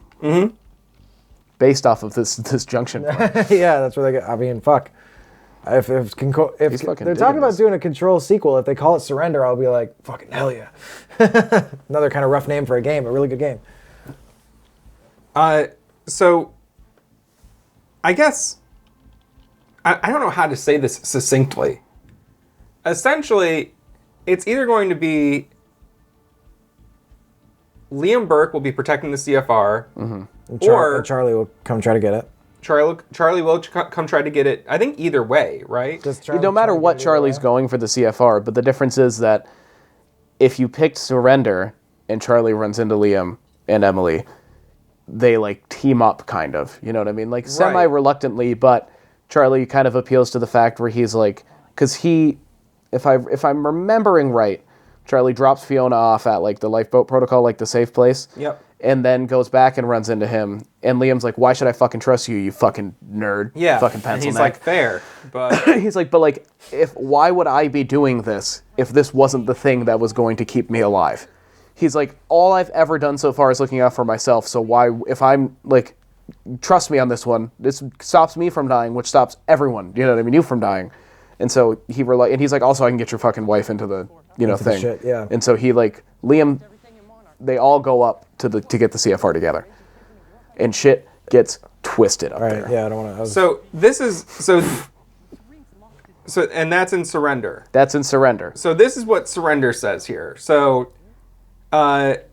S2: Based off of this Junction part.
S3: Yeah, that's where they get... I mean, fuck. If they're
S2: fucking
S3: talking
S2: digging
S3: about
S2: this.
S3: doing a Control sequel, if they call it Surrender, I'll be like, fucking hell yeah. Another kind of rough name for a game, a really good game.
S1: So I guess... I don't know how to say this succinctly. Essentially, it's either going to be... Liam Burke will be protecting the CFR,
S3: And
S1: or
S3: Charlie will come try to get it.
S1: Charlie will come try to get it. I think either way, right?
S2: No matter what Charlie's going for the CFR, but the difference is that if you picked Surrender and Charlie runs into Liam and Emily, they like team up kind of. You know what I mean? Like semi-reluctantly, but Charlie kind of appeals to the fact where he's like... Because he... If I'm remembering right, Charlie drops Fiona off at like the Lifeboat Protocol, like the safe place.
S1: Yep.
S2: And then goes back and runs into him. And Liam's like, why should I fucking trust you, you fucking nerd?
S1: Yeah.
S2: Fucking
S1: And
S2: pencil
S1: he's
S2: neck.
S1: like, fair. But
S2: He's like, but like, why would I be doing this if this wasn't the thing that was going to keep me alive? He's like, all I've ever done so far is looking out for myself. So why, if I'm like, trust me on this one, this stops me from dying, which stops everyone, you know what I mean, you from dying. And so and he's like, also I can get your fucking wife into the, thing.
S3: shit, yeah.
S2: And so he like, Liam, they all go up to get the CFR together. And shit gets twisted up there.
S3: Yeah, I don't want to...
S1: so this is and that's in Surrender.
S2: That's in Surrender.
S1: So this is what Surrender says here. So after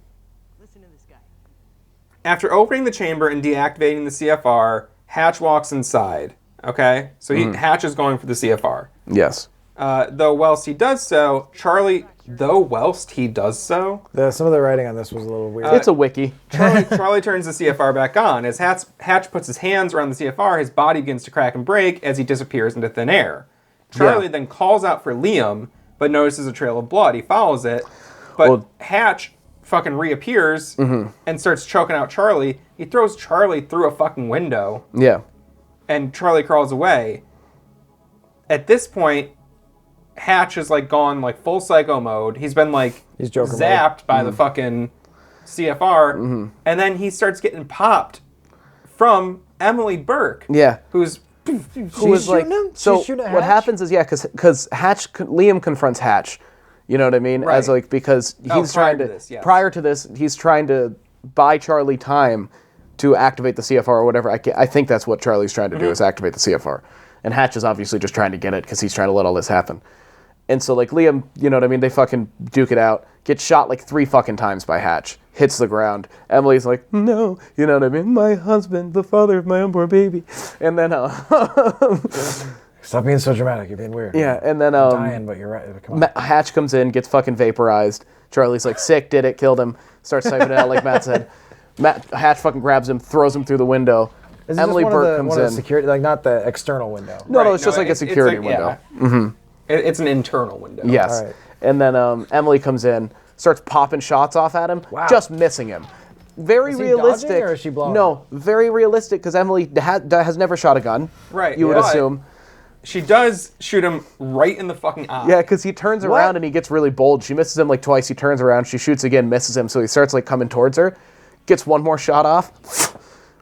S1: opening the chamber and deactivating the CFR, Hatch walks inside. Okay? So Hatch is going for the CFR.
S2: Yes.
S1: Though whilst he does so, some of
S3: some of the writing on this was a little weird.
S2: It's a wiki.
S1: Charlie turns the CFR back on. As Hatch puts his hands around the CFR, his body begins to crack and break as he disappears into thin air. Charlie then calls out for Liam, but notices a trail of blood. He follows it, but Hatch fucking reappears and starts choking out Charlie. He throws Charlie through a fucking window.
S2: Yeah.
S1: And Charlie crawls away. At this point, Hatch is like gone like full psycho mode. He's been like zapped by the fucking CFR, and then he starts getting popped from Emily Burke.
S2: Yeah.
S1: who was
S3: like...
S2: So
S3: She's shooting at
S2: what
S3: Hatch?
S2: happens is because Liam confronts Hatch, you know what I mean?
S1: Right.
S2: As like because he's trying to prior to this he's trying to buy Charlie time to activate the CFR or whatever. I think that's what Charlie's trying to do is activate the CFR, and Hatch is obviously just trying to get it because he's trying to let all this happen. And so, like, Liam, you know what I mean? They fucking duke it out. Gets shot, like, 3 fucking times by Hatch. Hits the ground. Emily's like, no. You know what I mean? My husband, the father of my unborn baby. And then,
S3: Stop being so dramatic. You're being weird.
S2: yeah, and then,
S3: I'm dying, but you're right. Come on.
S2: Hatch comes in, gets fucking vaporized. Charlie's like, sick, did it, killed him. Starts typing it out like Matt said. Hatch fucking grabs him, throws him through the window.
S3: Is it
S2: Emily
S3: just
S2: Burke comes
S3: one of
S2: in.
S3: the security, like not the external window?
S2: No, it's just like a security window.
S1: Yeah. It's an internal window.
S2: Yes.
S3: All right.
S2: And then Emily comes in, starts popping shots off at him, just missing him. Very
S3: Is he
S2: realistic.
S3: dodging or is she blowing?
S2: No, very realistic because Emily has never shot a gun.
S1: Right.
S2: You would
S1: but
S2: assume.
S1: She does shoot him right in the fucking eye.
S2: Yeah, because he turns around and he gets really bold. She misses him like twice. He turns around, she shoots again, misses him. So he starts like coming towards her, gets one more shot off,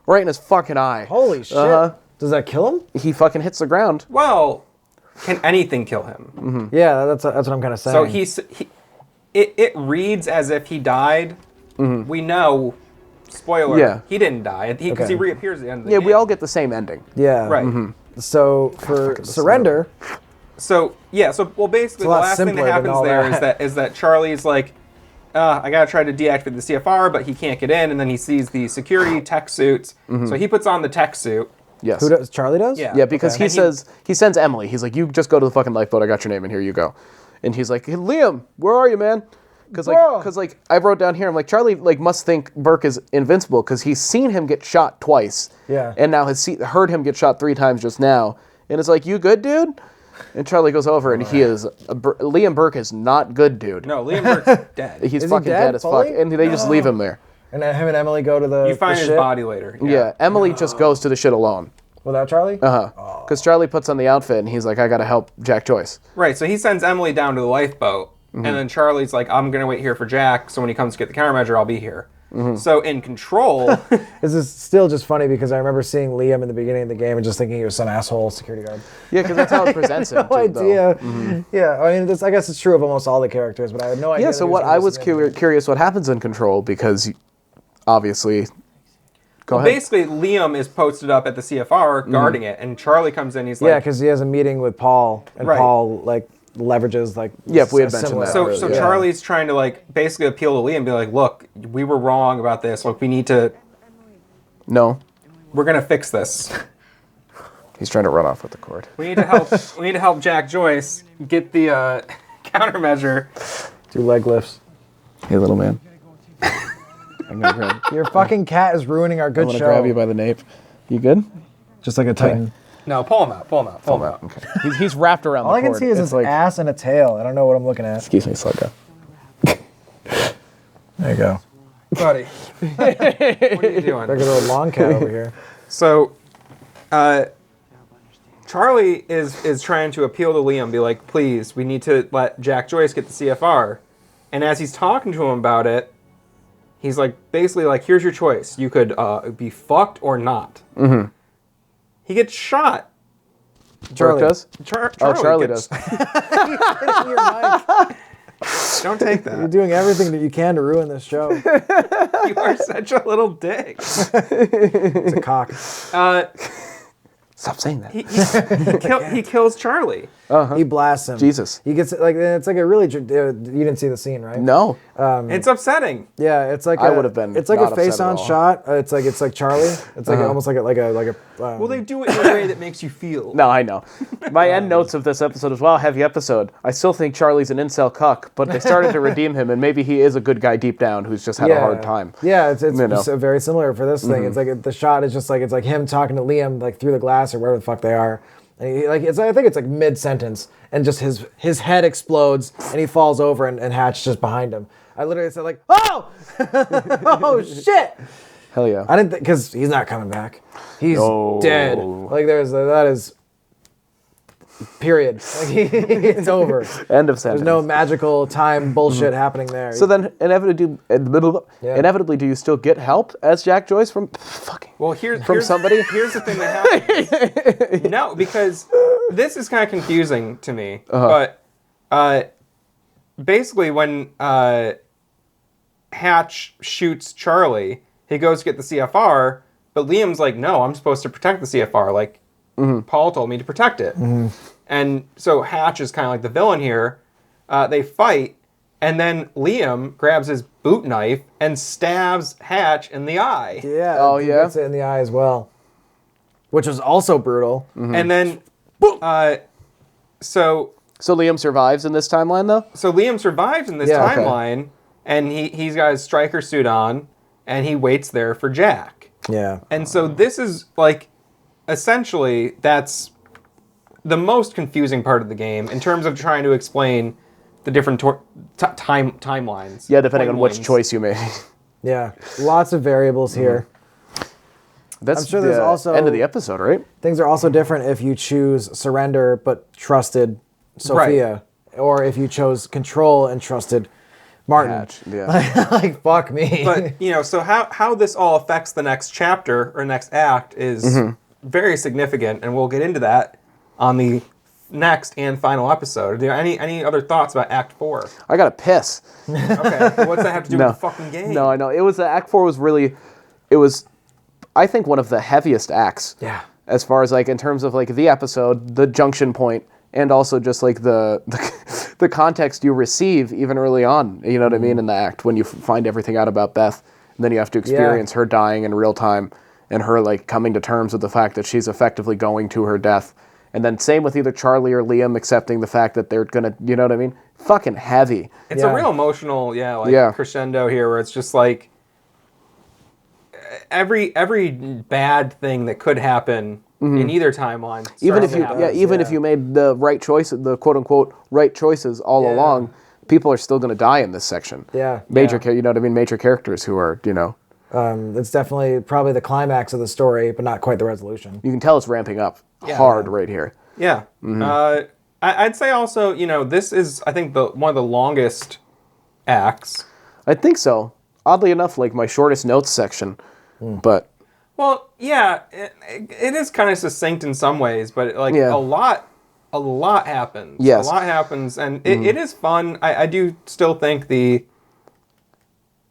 S2: right in his fucking eye.
S3: Holy shit! Does that kill him?
S2: He fucking hits the ground.
S1: Well, can anything kill him?
S2: Mm-hmm.
S3: Yeah, that's what I'm kind of saying.
S1: So it reads as if he died. We know, spoiler,
S2: Yeah.
S1: he didn't die because he
S3: Okay.
S1: reappears at the end of the
S2: Yeah,
S1: game.
S2: we all get the same ending.
S3: Yeah.
S1: Right.
S3: So for surrender,
S1: So well, basically,
S3: a
S1: the
S3: lot
S1: last thing
S3: simpler
S1: that
S3: than
S1: happens
S3: all
S1: there
S3: that.
S1: is that Charlie's like, I gotta try to deactivate the CFR, but he can't get in, and then he sees the security tech suits, so he puts on the tech suit.
S2: Yes.
S3: who does Charlie does?
S1: Yeah.
S2: Yeah, because
S1: Okay.
S2: he sends Emily. He's like, you just go to the fucking lifeboat. I got your name, and here you go. And he's like, hey, Liam, where are you, man? Because
S3: Bro.
S2: I wrote down here, I'm like, Charlie like must think Burke is invincible because he's seen him get shot twice.
S3: Yeah.
S2: And now has heard him get shot 3 times just now. And it's like, you good, dude? And Charlie goes over, and he is Liam Burke is not good, dude.
S1: No, Liam Burke's dead.
S2: He's
S3: he
S2: fucking
S3: dead
S2: dead as fuck,
S3: fully?
S2: and they just leave him there.
S3: And then him and Emily go to the.
S1: You find
S3: the
S1: his
S3: ship
S1: body later.
S2: Yeah, Emily just goes to the shit alone.
S3: without Charlie.
S2: Because Charlie puts on the outfit, and he's like, I gotta help Jack Joyce.
S1: Right, so he sends Emily down to the lifeboat, and then Charlie's like, I'm going to wait here for Jack, so when he comes to get the countermeasure, I'll be here. So in Control...
S3: This is still just funny because I remember seeing Liam in the beginning of the game and just thinking he was some asshole security guard.
S2: Yeah, because that's how it presents him.
S3: No
S2: too, though.
S3: idea. Yeah, I mean, I guess it's true of almost all the characters, but I had no idea.
S2: Yeah,
S3: that
S2: so
S3: he
S2: what
S3: gonna
S2: I
S3: be
S2: was
S3: significant.
S2: curious what happens in Control, because obviously... Go ahead.
S1: Basically, Liam is posted up at the CFR guarding it, and Charlie comes in, he's
S3: Yeah,
S1: like...
S3: because he has a meeting with Paul, and
S1: Right.
S3: Paul like leverages like.
S2: Yep, we had
S3: a
S2: mentioned
S3: similar-
S2: that.
S1: So,
S2: Really,
S1: so
S2: yeah.
S1: Charlie's trying to like basically appeal to Liam and be like, look, we were wrong about this. Look, we need to...
S2: No,
S1: We're going to fix this.
S2: he's trying to run off with the cord.
S1: We need to help. We need to help Jack Joyce get the countermeasure.
S3: Do leg lifts.
S2: Hey, little man. I'm gonna grab,
S3: Your fucking cat is ruining our
S2: I'm
S3: good
S2: gonna
S3: show.
S2: grab you by the nape. You good?
S3: Just like a titan.
S1: No, pull him out. Pull him out. Pull him out.
S2: Okay. He's wrapped around
S3: All
S2: the
S3: I can
S2: cord.
S3: see is
S2: It's
S3: his ass and a tail. I don't know what I'm looking at.
S2: Excuse me, slow down.
S3: There you go.
S1: Buddy, what are you doing?
S3: Look at a little long cat over here.
S1: So, Charlie is trying to appeal to Liam, be like, please, we need to let Jack Joyce get the CFR. And as he's talking to him about it, he's like, basically like, here's your choice. You could be fucked or not. Mm-hmm. He gets shot.
S2: Charlie does? Charlie
S1: gets-
S2: does.
S3: Your mic.
S1: Don't take
S3: You're
S1: that.
S3: doing everything that you can to ruin this show.
S1: You are such a little dick.
S3: It's a cock.
S2: Stop saying that.
S1: He kills Charlie.
S3: He blasts him.
S2: Jesus.
S3: He gets like it's like a really. You didn't see the scene, right?
S2: No.
S1: It's upsetting.
S3: Yeah, it's like
S2: I would have been
S3: It's like
S2: not
S3: a
S2: upset at
S3: face-on
S2: all.
S3: shot. It's like Charlie. It's like almost like a.
S1: Well, they do it in a way that makes you feel.
S2: No, I know. My end notes of this episode as well, heavy episode. I still think Charlie's an incel cuck, but they started to redeem him, and maybe he is a good guy deep down who's just had a hard time.
S3: Yeah, it's
S2: You know.
S3: just very similar for this thing. It's like the shot is just like it's like him talking to Liam like through the glass or wherever the fuck they are. And he, like I think it's like mid sentence, and just his head explodes and he falls over and Hatch just behind him. I literally said like, oh, oh shit.
S2: Hell yeah.
S3: I didn't because he's not coming back. He's
S2: No.
S3: dead. Like that is. Period. Like it's over.
S2: End of sentence.
S3: There's no magical time bullshit happening there.
S2: So then, inevitably, do you still get help as Jack Joyce from fucking?
S1: Well,
S2: From
S1: here's
S2: somebody?
S1: Here's the thing that happens. No, because this is kind of confusing to me. But basically, when Hatch shoots Charlie, he goes to get the CFR, but Liam's like, no, I'm supposed to protect the CFR. Like, Paul told me to protect it. And And so Hatch is kind of like the villain here. They fight, and then Liam grabs his boot knife and stabs Hatch in the eye.
S3: Yeah.
S2: Oh,
S3: he
S2: yeah?
S3: gets it in the eye as well, which was also brutal.
S1: And then, so
S2: Liam survives in this timeline, though?
S1: Liam survives in this
S3: Yeah, okay.
S1: timeline, and he's got his striker suit on, and he waits there for Jack.
S3: Yeah.
S1: And so this is like, essentially, that's the most confusing part of the game in terms of trying to explain the different timelines.
S2: Yeah, depending on which
S1: timelines.
S2: choice you made.
S3: Yeah. Lots of variables here.
S2: That's
S3: I'm sure there's
S2: the
S3: also-
S2: end of the episode, right?
S3: Things are also different if you choose surrender but trusted Sophia, or if you chose control and trusted Martin.
S2: Hatch, yeah.
S3: Like, fuck me.
S1: But, so how this all affects the next chapter or next act is very significant, and we'll get into that on the next and final episode. Are there any other thoughts about Act 4?
S2: I gotta piss.
S1: Okay, what's that have to do with the fucking game?
S2: No, I know. It was Act 4 was really, I think, one of the heaviest acts.
S3: Yeah.
S2: As far as like in terms of like the episode, the junction point, and also just like the context you receive even early on. You know what I mean in the act when you find everything out about Beth, and then you have to experience her dying in real time and her like coming to terms with the fact that she's effectively going to her death. And then same with either Charlie or Liam accepting the fact that they're gonna, you know what I mean? Fucking heavy.
S1: It's a real emotional, crescendo here where it's just like every bad thing that could happen in either timeline.
S2: Even if
S1: starts
S2: if you made the right choice, the quote unquote right choices all along, people are still gonna die in this section.
S3: Yeah.
S2: You know what I mean? Major characters who are,
S3: It's definitely probably the climax of the story, but not quite the resolution.
S2: you can tell it's ramping up hard right here.
S1: Yeah. I'd say also, this is, I think, one of the longest acts.
S2: I think so. Oddly enough, like my shortest notes section, but
S1: Well, yeah, it is kind of succinct in some ways, but like a lot happens.
S2: Yes.
S1: A lot happens, and it is fun. I do still think the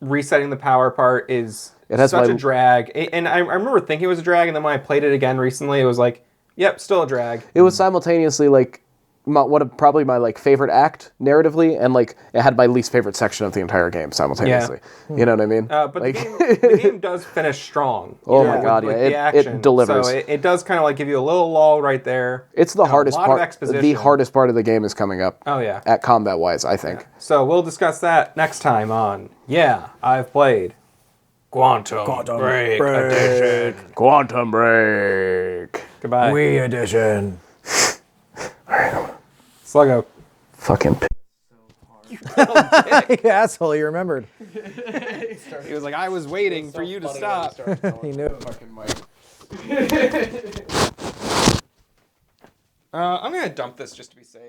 S1: resetting the power part is such a drag. And I remember thinking it was a drag, and then when I played it again recently, it was like, yep, still a drag.
S2: it was simultaneously like probably my like favorite act narratively, and like it had my least favorite section of the entire game simultaneously. You know what I mean?
S1: But
S2: like,
S1: the game does finish strong.
S2: Oh my God,
S1: with
S2: yeah,
S1: the action.
S2: it delivers.
S1: So it does kind of like give you a little lull right there.
S2: it's the hardest
S1: a lot
S2: part.
S1: of exposition.
S2: The hardest part of the game is coming up.
S1: Oh yeah.
S2: At combat wise, I think.
S1: So we'll discuss that next time on I've played Quantum Break Edition.
S2: Quantum Break.
S1: Goodbye.
S3: Wii edition.
S1: Sluggo.
S2: Fucking.
S3: You asshole, you remembered.
S1: He was like, I was waiting for you to stop.
S3: He knew.
S1: I'm gonna dump this just to be safe.